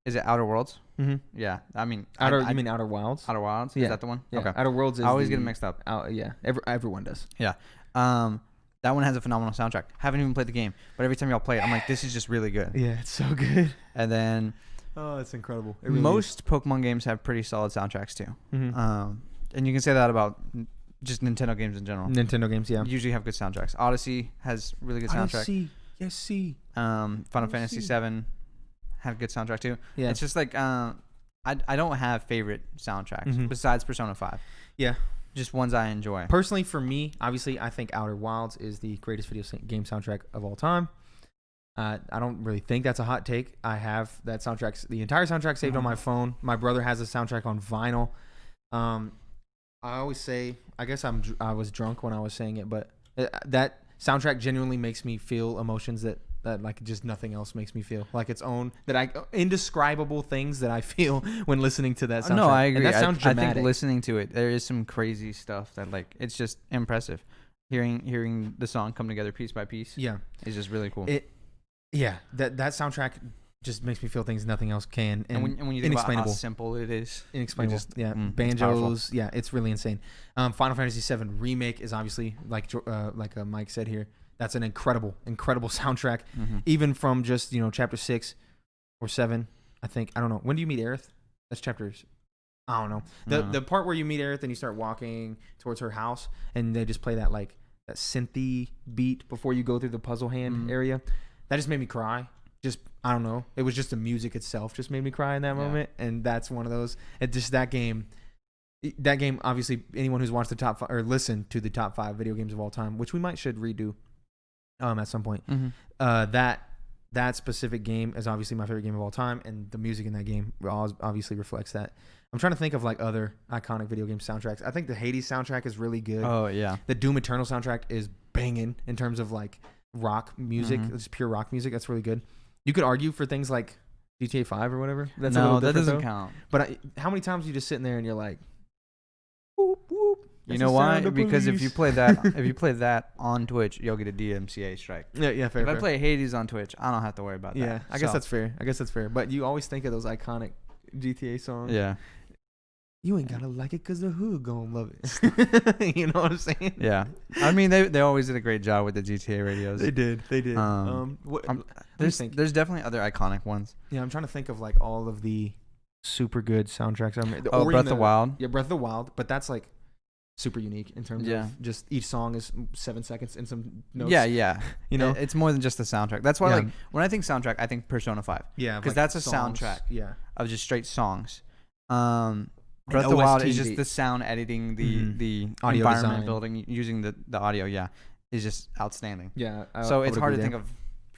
Is it Outer Worlds? Mm-hmm. Yeah. You mean Outer Wilds? Outer Wilds? Yeah. Is that the one? Yeah. Okay. Outer Worlds is I always get them mixed up. Yeah. Everyone does. Yeah. That one has a phenomenal soundtrack. Haven't even played the game, but every time y'all play it, I'm like, this is just really good. Yeah, it's so good. And then it's incredible. It really most is. Pokemon games have pretty solid soundtracks too. Mm-hmm. And you can say that about just Nintendo games in general. Nintendo games, yeah. Usually have good soundtracks. Odyssey has really good soundtrack. Yes. Final Fantasy 7 had a good soundtrack too. Yeah. It's just I don't have favorite soundtracks besides Persona 5. Yeah. Just ones I enjoy. Personally, for me, obviously, I think Outer Wilds is the greatest video game soundtrack of all time. I don't really think that's a hot take. I have that soundtrack, the entire soundtrack saved on my phone. My brother has a soundtrack on vinyl. I always say, I guess I was drunk when I was saying it, but that soundtrack genuinely makes me feel emotions that just nothing else makes me feel, its own, indescribable things that I feel when listening to that soundtrack. No, I agree. And that sounds dramatic. I think listening to it, there is some crazy stuff that it's just impressive. Hearing the song come together piece by piece. Yeah. Is just really cool. That soundtrack just makes me feel things nothing else can. And when you think about how simple it is. Inexplainable. Banjos. It's really insane. Final Fantasy VII Remake is obviously, like Mike said here, that's an incredible soundtrack. Mm-hmm. Even from just, chapter 6 or 7, I think. I don't know. When do you meet Aerith? That's chapters. I don't know. The part where you meet Aerith and you start walking towards her house and they just play that that synthy beat before you go through the puzzle hand area. That just made me cry. Just, I don't know. It was just the music itself just made me cry in that moment. And that's one of those. That game, obviously, anyone who's watched the top 5 or listened to the top 5 video games of all time, which we should redo at some point. Mm-hmm. That specific game is obviously my favorite game of all time, and the music in that game obviously reflects that. I'm trying to think of other iconic video game soundtracks. I think the Hades soundtrack is really good. Oh yeah. The Doom Eternal soundtrack is banging in terms of rock music. It's pure rock music. That's really good. You could argue for things like GTA 5 or whatever. That's no, that doesn't count. But how many times are you just sitting there and you're like, whoop whoop? You know why? Because if you play that on Twitch, you'll get a DMCA strike. Yeah, fair. If I play Hades on Twitch, I don't have to worry about that. Yeah, I guess that's fair. But you always think of those iconic GTA songs. Yeah. You ain't gotta like it because the hood gonna love it. You know what I'm saying? Yeah. I mean, they always did a great job with the GTA radios. They did. There's definitely other iconic ones. Yeah, I'm trying to think of all of the super good soundtracks. Breath of the Wild. Yeah, Breath of the Wild. But that's super unique in terms of just each song is 7 seconds and some notes. Yeah. It's more than just the soundtrack. That's why when I think soundtrack, I think Persona 5. Yeah, because that's a songs. soundtrack. Yeah, of just straight songs. Breath of the Wild is just the sound editing, the audio environment design. Building, using the audio. Yeah, is just outstanding. Yeah. So it's hard to think of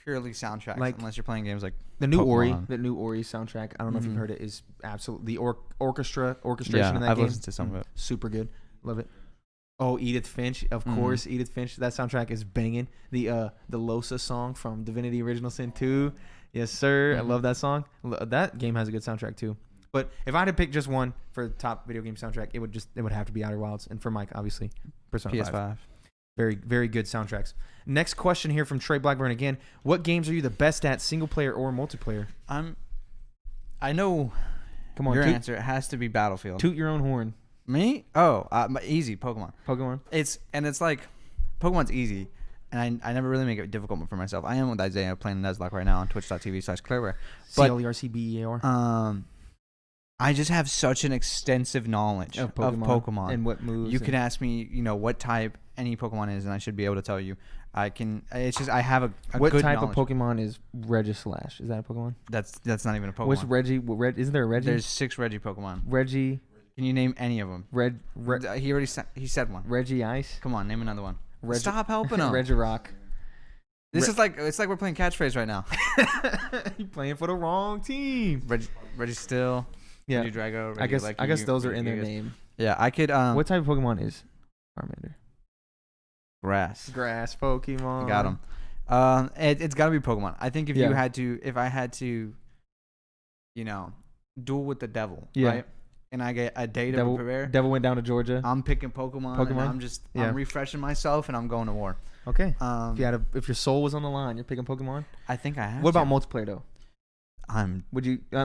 purely soundtracks unless you're playing games like the new Pokemon. The new Ori soundtrack. I don't know if you've heard it. Is absolutely the orchestration in that I've game. Listened to some of it. Super good. Love it. Oh, Edith Finch, of course. Edith Finch. That soundtrack is banging. The Losa song from Divinity Original Sin 2. Yes, sir. I love that song. That game has a good soundtrack too. But if I had to pick just one for top video game soundtrack, it would have to be Outer Wilds, and for Mike, obviously, Persona PS5. 5. Very, very good soundtracks. Next question here from Trey Blackburn again. What games are you the best at, single player or multiplayer? I know. Come on, your answer. It has to be Battlefield. Toot your own horn. Me? Easy Pokemon. It's like Pokemon's easy, and I never really make it difficult for myself. I am with Isaiah playing Nuzlocke right now on twitch.tv/Clearware. CLERCBEAR. I just have such an extensive knowledge of Pokemon and what moves. You can ask me, what type any Pokemon is, and I should be able to tell you. I can. It's just I have a what good type knowledge. of Pokemon is Regislash? Is that a Pokemon? That's not even a Pokemon. What's Reggie? Isn't there a Reggie? There's 6 Reggie Pokemon. Reggie. Can you name any of them? He already said one. Reggie Ice. Come on, name another one. Stop helping him. Regirock. It's like we're playing catchphrase right now. You playing for the wrong team. Reggie Still. Yeah. Reggie Drago. I guess those are in their name. Yeah, I could. What type of Pokemon is Charmander? Grass Pokemon. Got him. It's got to be Pokemon. I think if I had to, duel with the devil, right? And I get a day to prepare. Devil went down to Georgia. I'm picking Pokemon. And I'm refreshing myself, and I'm going to war. Okay. If your soul was on the line, you're picking Pokemon. I think I have. What about multiplayer though?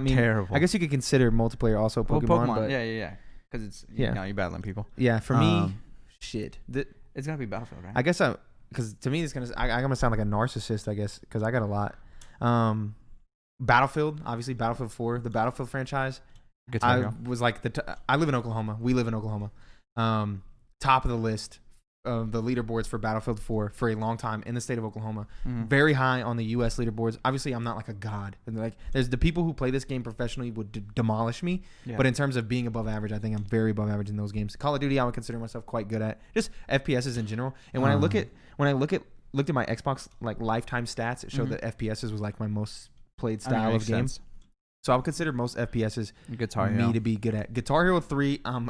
Terrible. I guess you could consider multiplayer also Pokemon. But yeah. Because it's you're battling people. Yeah, for me, shit. It's gotta be Battlefield, right? I guess because to me it's I'm gonna sound like a narcissist, I guess, because I got a lot. Battlefield, obviously Battlefield 4, the Battlefield franchise. I was like I live in Oklahoma. We live in Oklahoma. Top of the list of the leaderboards for Battlefield 4 for a long time in the state of Oklahoma. Mm-hmm. Very high on the U.S. leaderboards. Obviously, I'm not like a god. And there's the people who play this game professionally would demolish me. Yeah. But in terms of being above average, I think I'm very above average in those games. Call of Duty, I would consider myself quite good at. Just FPSs in general. And when I looked at my Xbox like lifetime stats, it showed that FPSs was like my most played style of game. So I would consider most FPSs me to be good at. Guitar Hero 3, I'm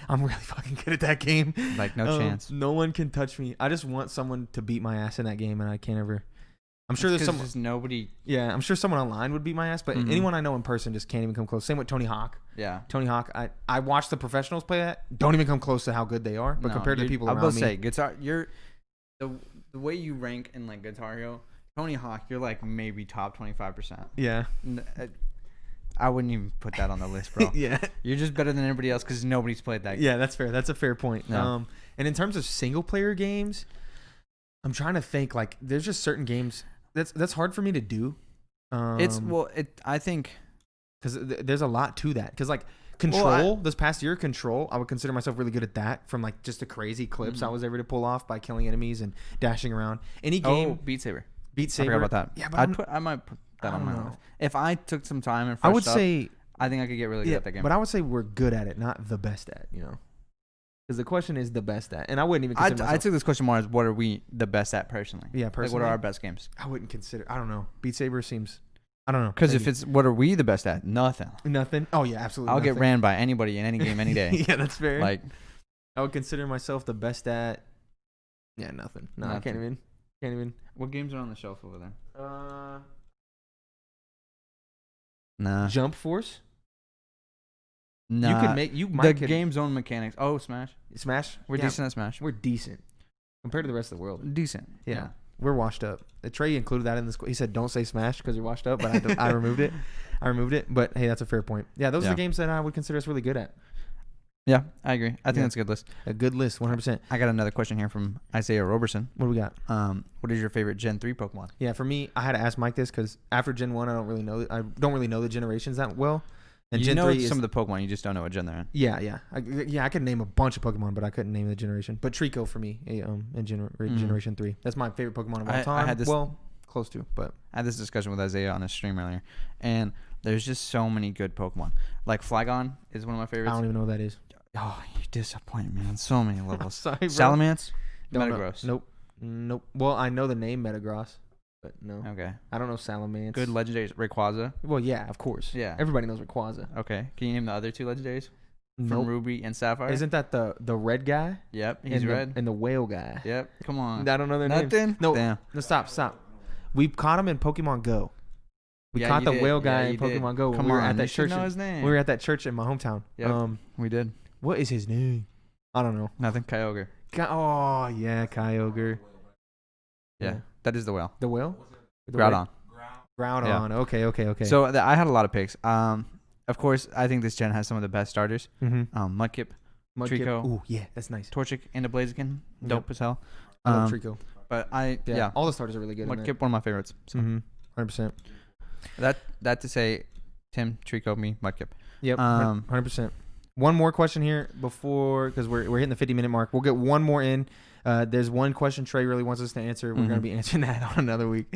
really fucking good at that game. Like, no chance. No one can touch me. I just want someone to beat my ass in that game, and I can't ever. I'm sure there's someone. Nobody. Yeah, I'm sure someone online would beat my ass, but anyone I know in person just can't even come close. Same with Tony Hawk. Yeah. Tony Hawk, I watch the professionals play that. Don't even come close to how good they are, but compared to the people around me. I will say, the way you rank in like Guitar Hero, Tony Hawk, you're like maybe top 25%. Yeah. I wouldn't even put that on the list, bro. Yeah. You're just better than everybody else because nobody's played that game. Yeah, that's fair. That's a fair point. No. And in terms of single player games, I'm trying to think like there's just certain games that's hard for me to do. I think because there's a lot to that. Because like Control, this past year, Control, I would consider myself really good at that from like just the crazy clips I was able to pull off by killing enemies and dashing around. Any game. Oh, Beat Saber. I forgot about that. Yeah, but I might put that on my list. If I took some time and I think I could get really good at that game. But I would say we're good at it, not the best at, Because the question is the best at. And I wouldn't even consider myself. I took this question more as what are we the best at personally? Yeah, personally. Like, what are our best games? I wouldn't consider. I don't know. Beat Saber seems. I don't know. Because if it's what are we the best at? Nothing. Nothing? Oh, yeah, absolutely. I'll get ran by anybody in any game any day. Yeah, that's fair. Like, I would consider myself the best at. Yeah, nothing. No, I can't even. What games are on the shelf over there? Nah. Jump Force? Nah. The game zone mechanics. Oh, Smash. We're decent at Smash. We're decent. Compared to the rest of the world. Decent. Yeah. We're washed up. Trey included that in this. He said, don't say Smash because you're washed up, but I removed it. But hey, that's a fair point. Yeah, those are the games that I would consider us really good at. Yeah, I agree. I think that's a good list. A good list, 100%. I got another question here from Isaiah Roberson. What do we got? What is your favorite Gen 3 Pokemon? Yeah, for me, I had to ask Mike this because after Gen 1, I don't really know the generations that well. And Gen 3 some of the Pokemon, you just don't know what gen they're in. Yeah. I could name a bunch of Pokemon, but I couldn't name the generation. But Trico for me, in Generation 3. That's my favorite Pokemon of all time. I had this, close to, but I had this discussion with Isaiah on his stream earlier, and there's just so many good Pokemon. Like Flygon is one of my favorites. I don't even know what that is. Oh, you disappoint me on so many levels. Sorry, bro. Salamence? Metagross? Nope. Well, I know the name Metagross, but no. Okay. I don't know Salamence. Good legendaries. Rayquaza? Well, yeah, of course. Yeah. Everybody knows Rayquaza. Okay. Can you name the other two legendaries? From Ruby and Sapphire? Isn't that the red guy? Yep, he's red. And the whale guy. Yep. Come on. I don't know their names. Nothing? No. Damn. No, stop. We caught him in Pokemon Go. We caught the whale guy in Pokemon Go. Come on, we were at that church. Know his name. We were at that church in my hometown. Yep. We did. What is his name? I don't know. Nothing. Kyogre. Oh, yeah, Kyogre. Yeah, that is the whale. The whale? Groudon. Groudon. Yeah. Okay. So I had a lot of picks. of course, I think this gen has some of the best starters. Mudkip, Trico. Ooh, yeah, that's nice. Torchic and a Blaziken. Dope as hell. I love Trico. But all the starters are really good. Mudkip, one of my favorites. So. 100%. That to say, Tim, Trico, me, Mudkip. Yep, 100%. One more question here before, because we're hitting the 50-minute mark. We'll get one more in. There's one question Trey really wants us to answer. We're going to be answering that on another week.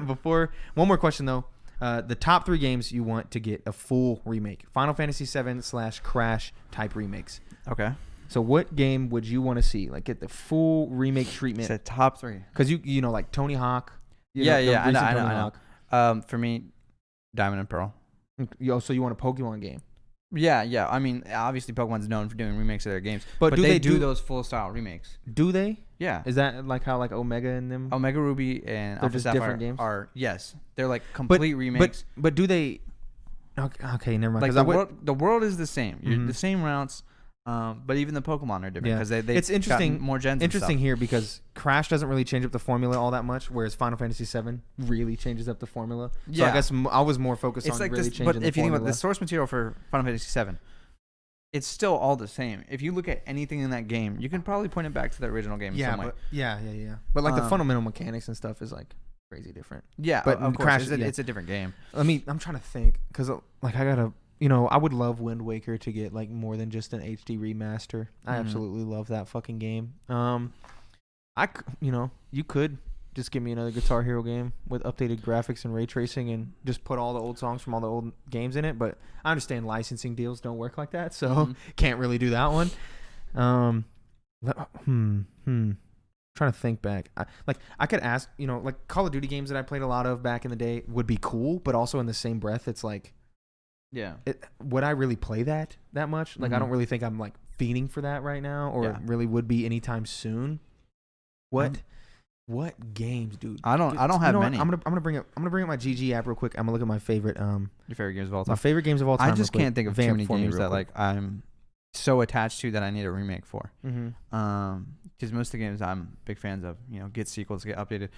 Before one more question though, the top 3 games you want to get a full remake: Final Fantasy VII / Crash type remakes. Okay. So what game would you want to see, like, get the full remake treatment? It's top 3. Because you know, like Tony Hawk. I know. For me, Diamond and Pearl. So you want a Pokemon game? Yeah. I mean, obviously, Pokemon's known for doing remakes of their games, but do they do those full style remakes? Do they? Yeah. Is that like how like Omega and them? Omega Ruby and Alpha Sapphire different games? Are yes, they're like complete remakes. But do they? Okay, never mind. Like the world is the same. You're the same routes. But even the Pokemon are different because they it's interesting more gens. Interesting here because Crash doesn't really change up the formula all that much, whereas Final Fantasy VII really changes up the formula. So I guess I was more focused on really changing the formula. But if you think about the source material for Final Fantasy VII, it's still all the same. If you look at anything in that game, you can probably point it back to the original game. Yeah, in some way. Yeah. But like the fundamental mechanics and stuff is like crazy different. Yeah, but of course, Crash, it's a different game. I'm trying to think because like I gotta. I would love Wind Waker to get like more than just an HD remaster. I absolutely love that fucking game. You could just give me another Guitar Hero game with updated graphics and ray tracing and just put all the old songs from all the old games in it. But I understand licensing deals don't work like that, so can't really do that one. Trying to think back. I could ask, like Call of Duty games that I played a lot of back in the day would be cool, but also in the same breath, it's like, yeah. Would I really play that much? Like, I don't really think I'm like fiending for that right now, or it really would be anytime soon. What games, dude? I don't have many. I'm gonna bring up my GG app real quick. I'm gonna look at my favorite your favorite games of all time. My favorite games of all time. I just can't think of too many games that like I'm so attached to that I need a remake for. Because most of the games I'm big fans of, get sequels, get updated.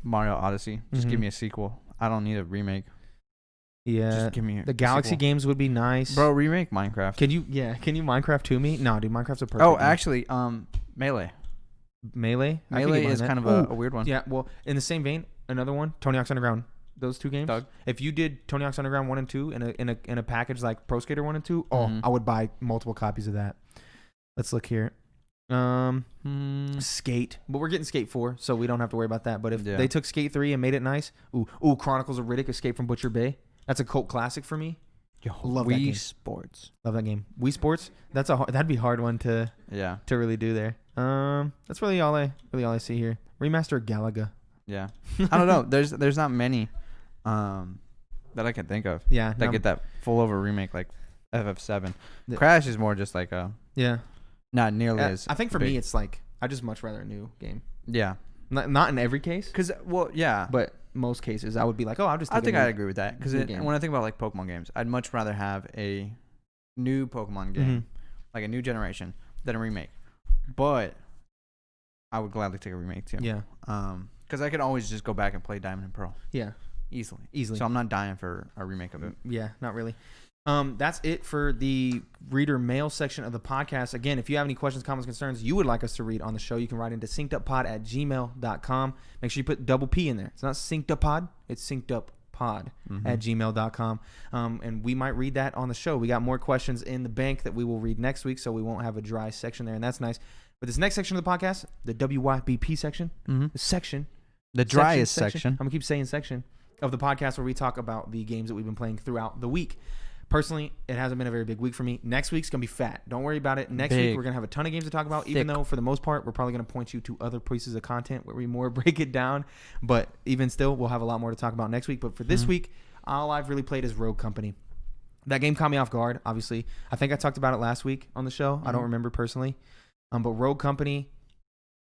Mario Odyssey, just give me a sequel. I don't need a remake. Yeah, just give me the Galaxy games would be nice. Bro, remake Minecraft. Can you Minecraft to me? No, dude, Minecraft's a perfect game. Actually, Melee. Melee is kind of a weird one. Yeah, well, in the same vein, another one, Tony Hawk's Underground. Those 2 games. Doug. If you did Tony Hawk's Underground 1 and 2 in a package like Pro Skater 1 and 2, I would buy multiple copies of that. Let's look here. Skate, but we're getting Skate 4, so we don't have to worry about that. But if they took Skate 3 and made it nice, Chronicles of Riddick: Escape from Butcher Bay. That's a cult classic for me. Love that game. Sports. Love that game. Wii Sports. That'd be a hard one to really do there. That's really all I see here. Remaster Galaga. Yeah. I don't know. There's not many that I can think of. Yeah. That get that full over remake like FF7. Crash is more just like not nearly as I think for big. me it's like I just much rather a new game. Yeah. Not in every case. But most cases I would be like, I'll just I think I agree with that because when I think about like Pokemon games, I'd much rather have a new Pokemon game, like a new generation, than a remake. But I would gladly take a remake too. Yeah. Because I could always just go back and play Diamond and Pearl. Yeah. Easily. So I'm not dying for a remake of it. Yeah, not really. That's it for the reader mail section of the podcast. Again, if you have any questions, comments, concerns you would like us to read on the show, you can write into synceduppod@gmail.com. Make sure you put double P in there. It's not synceduppod, it's synceduppod@gmail.com. And we might read that on the show. We got more questions in the bank that we will read next week, so we won't have a dry section there, and that's nice. But this next section of the podcast, the WYBP section, the driest section. I'm going to keep saying section of the podcast where we talk about the games that we've been playing throughout the week. Personally, it hasn't been a very big week for me. Next week's going to be fat. Don't worry about it. Next week, we're going to have a ton of games to talk about, even though, for the most part, we're probably going to point you to other pieces of content where we more break it down. But even still, we'll have a lot more to talk about next week. But for this week, all I've really played is Rogue Company. That game caught me off guard, obviously. I think I talked about it last week on the show. I don't remember personally. But Rogue Company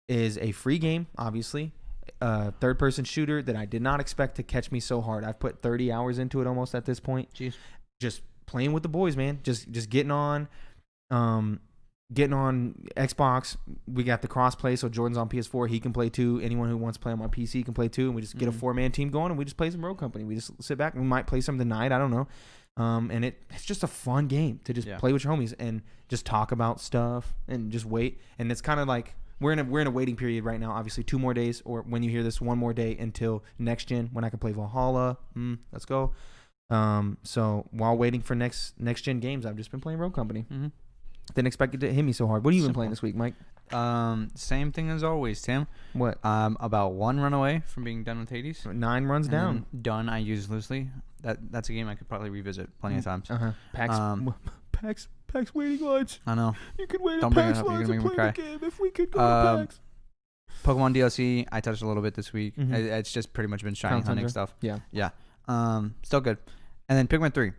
is a free game, obviously. Third-person shooter that I did not expect to catch me so hard. I've put 30 hours into it almost at this point. Jeez. Just playing with the boys, man. Just getting on. getting on Xbox. We got the crossplay, so Jordan's on PS4. He can play too. Anyone who wants to play on my PC can play too. And we just get a 4-man team going, and we just play some Rogue Company. We just sit back and we might play some tonight. I don't know. And it's just a fun game to just play with your homies and just talk about stuff and just wait. And it's kind of like we're in a waiting period right now. Obviously, 2 more days, or when you hear this, 1 more day until next gen when I can play Valhalla. Let's go. So while waiting for next gen games, I've just been playing Rogue Company. Didn't expect it to hit me so hard. What have you been playing this week, Mike? Same thing as always, Tim. What? About 1 run away from being done with Hades. 9 runs down. Done. I use loosely. That's a game I could probably revisit plenty of times. PAX waiting lines. I know. You could wait Don't at PAX bring it up. lines You're and gonna play make the me game if we could go to PAX. Pokemon DLC, I touched a little bit this week. It's just pretty much been shiny hunting stuff. Yeah. Still good. And then Pikmin 3.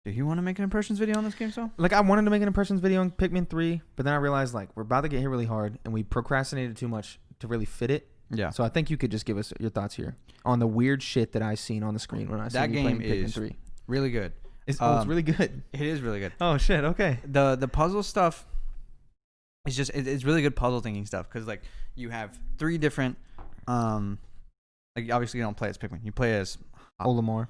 Do you want to make an impressions video on this game, so? Like, I wanted to make an impressions video on Pikmin 3, but then I realized, like, we're about to get hit really hard, and we procrastinated too much to really fit it. Yeah. So I think you could just give us your thoughts here on the weird shit that I seen on the screen when I seen you playing Pikmin 3. Really good. It's really good. It is really good. Oh, shit. Okay. The puzzle stuff is just, it's really good puzzle thinking stuff, because, like, you have 3 different, like, obviously you don't play as Pikmin. You play as Olimar.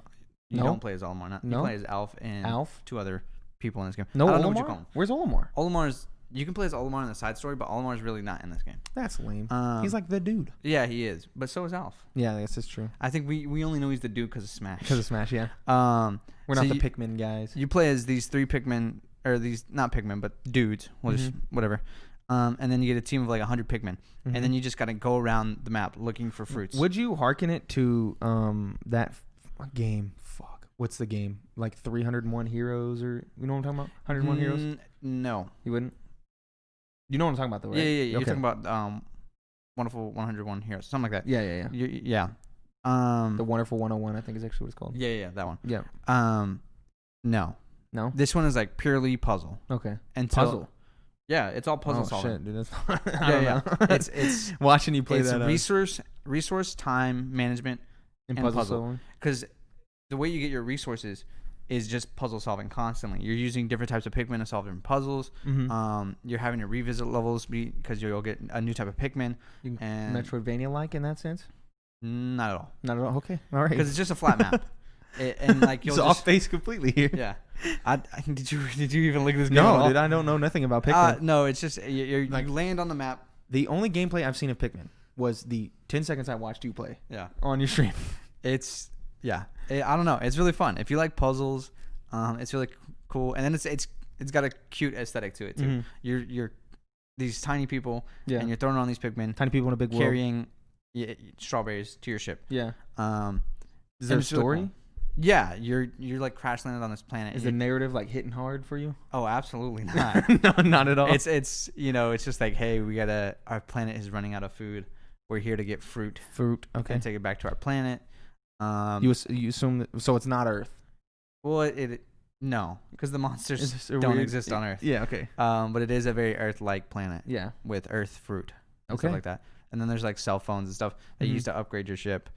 You don't play as Olimar. You play as Alf and 2 other people in this game. No, I don't know Olimar? what you call them. Where's Olimar? Olimar's, you can play as Olimar in the side story, but Olimar's really not in this game. That's lame. He's like the dude. Yeah, he is. But so is Alf. Yeah, I guess it's true. I think we only know he's the dude because of Smash. Because of Smash, yeah. We're so not the Pikmin guys. You play as these 3 Pikmin, or these, not Pikmin, but dudes. We'll just, whatever. And then you get a team of like 100 Pikmin. And then you just got to go around the map looking for fruits. Would you hearken it to that game? Fuck. What's the game? Like 301 Heroes, or you know what I'm talking about? 101 Heroes? No. You wouldn't? You know what I'm talking about, though, right? Yeah. You're talking about Wonderful 101 Heroes, something like that. Yeah. Yeah. The Wonderful 101, I think, is actually what it's called. Yeah, that one. Yeah. No. This one is like purely puzzle. Okay. Puzzle. Yeah, it's all puzzle solving. Shit, dude. That's yeah. It's watching you play that. It's resource, time management, and puzzle solving. Because the way you get your resources is just puzzle solving constantly. You're using different types of Pikmin to solve different puzzles. You're having to revisit levels because you'll get a new type of Pikmin. And Metroidvania-like in that sense? Not at all. Not at all. Okay. All right. Because it's just a flat map. And like you'll it's off base completely here. Yeah. Did you even look at this game? No, dude. I don't know nothing about Pikmin. No, it's just you land on the map. The only gameplay I've seen of Pikmin was the 10 seconds I watched you play. Yeah. On your stream. I don't know. It's really fun. If you like puzzles, it's really cool. And then it's got a cute aesthetic to it too. You're these tiny people, and you're throwing on these Pikmin. Tiny people in a big world. Carrying strawberries to your ship. Yeah. Is there a story? Really cool. Yeah, you're like crash landed on this planet. Is the narrative like hitting hard for you? Oh, absolutely not. No, not at all. It's it's just like, hey, our planet is running out of food. We're here to get fruit. Okay. And take it back to our planet. You assume that, so it's not Earth. Well, no, because the monsters don't exist on Earth. Yeah, okay. But it is a very Earth-like planet. Yeah. With Earth fruit. And stuff like that. And then there's like cell phones and stuff that you use to upgrade your ship.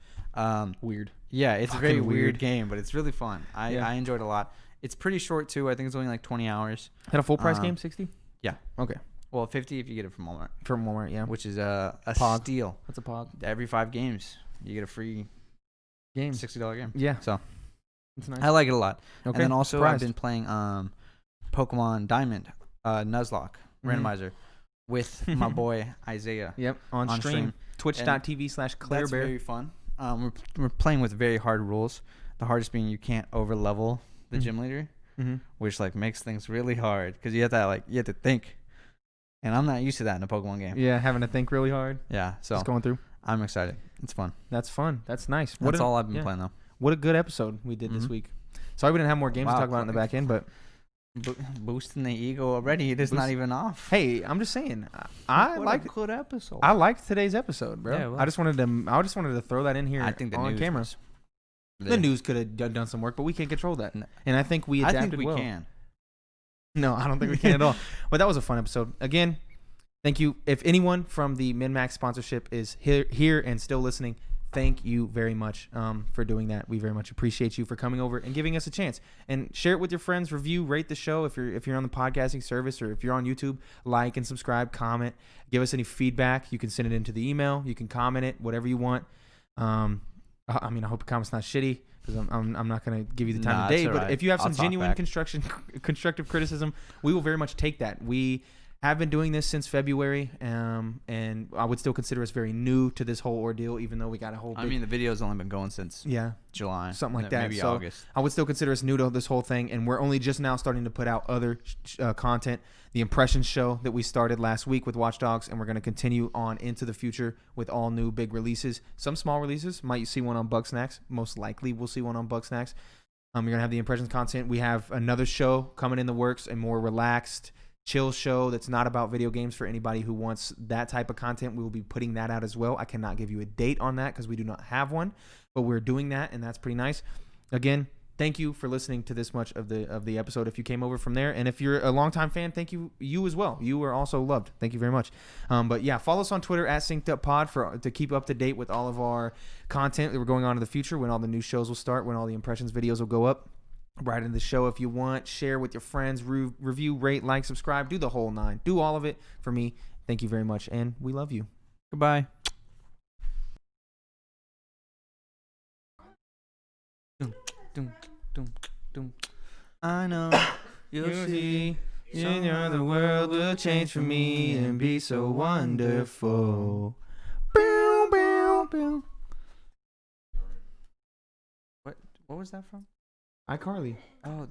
Weird. Yeah, it's a very weird game, but it's really fun. I enjoyed it a lot. It's pretty short too. I think it's only like 20 hours. Had a full price game, 60? Yeah. Okay. Well, 50 if you get it from Walmart. From Walmart, yeah. Which is a steal. That's a pog. Every 5 games, you get a free game. $60 game. Yeah. So it's nice. I like it a lot. Okay. And then also I've been playing Pokemon Diamond Nuzlocke randomizer with my boy Isaiah. Yep. On stream. Twitch.tv/ClairBear. That's very fun. We're playing with very hard rules. The hardest being you can't over level the gym leader, which like makes things really hard because you have to think. And I'm not used to that in a Pokemon game. Yeah, having to think really hard. Yeah, so just going through. I'm excited. It's fun. That's fun. That's nice. That's all I've been playing though. What a good episode we did this week. Sorry we didn't have more games to talk about in the back end, but boosting the ego already. It is not even off. Hey, I'm just saying. I liked a good episode. I liked today's episode, bro. Yeah, I just wanted to throw that in here. I think the on news camera. The news could have done some work, but we can't control that. No. And I think we adapted well. I think we can. No, I don't think we can at all. But that was a fun episode. Again, thank you. If anyone from the MinMax sponsorship is here and still listening, thank you very much for doing that. We very much appreciate you for coming over and giving us a chance. And share it with your friends. Review, rate the show if you're on the podcasting service, or if you're on YouTube. Like and subscribe. Comment. Give us any feedback. You can send it into the email. You can comment it. Whatever you want. I hope the comment's not shitty, because I'm not going to give you the time of day. But if you have some genuine constructive criticism, we will very much take that. We have been doing this since February, and I would still consider us very new to this whole ordeal, even though we got a whole the video's only been going since July. Something like that. Maybe so August. I would still consider us new to this whole thing, and we're only just now starting to put out other content. The Impressions show that we started last week with Watch Dogs, and we're going to continue on into the future with all new big releases. Some small releases. Might see one on Bug Snacks. Most likely we'll see one on Bug Snacks. You're going to have the Impressions content. We have another show coming in the works, a more relaxed, chill show that's not about video games for anybody who wants that type of content. We will be putting that out as well. I cannot give you a date on that because we do not have one, but we're doing that, and that's pretty nice. Again, thank you for listening to this much of the episode. If you came over from there, and if you're a longtime fan, thank you as well. You are also loved. Thank you very much. But yeah, follow us on Twitter at synceduppod to keep up to date with all of our content that we're going on in the future, when all the new shows will start, when all the Impressions videos will go up. Write in the show if you want. Share with your friends. Review, rate, like, subscribe. Do the whole 9. Do all of it for me. Thank you very much, and we love you. Goodbye. I know you'll see. The world will change for me and be so wonderful. What was that from? iCarly. Oh,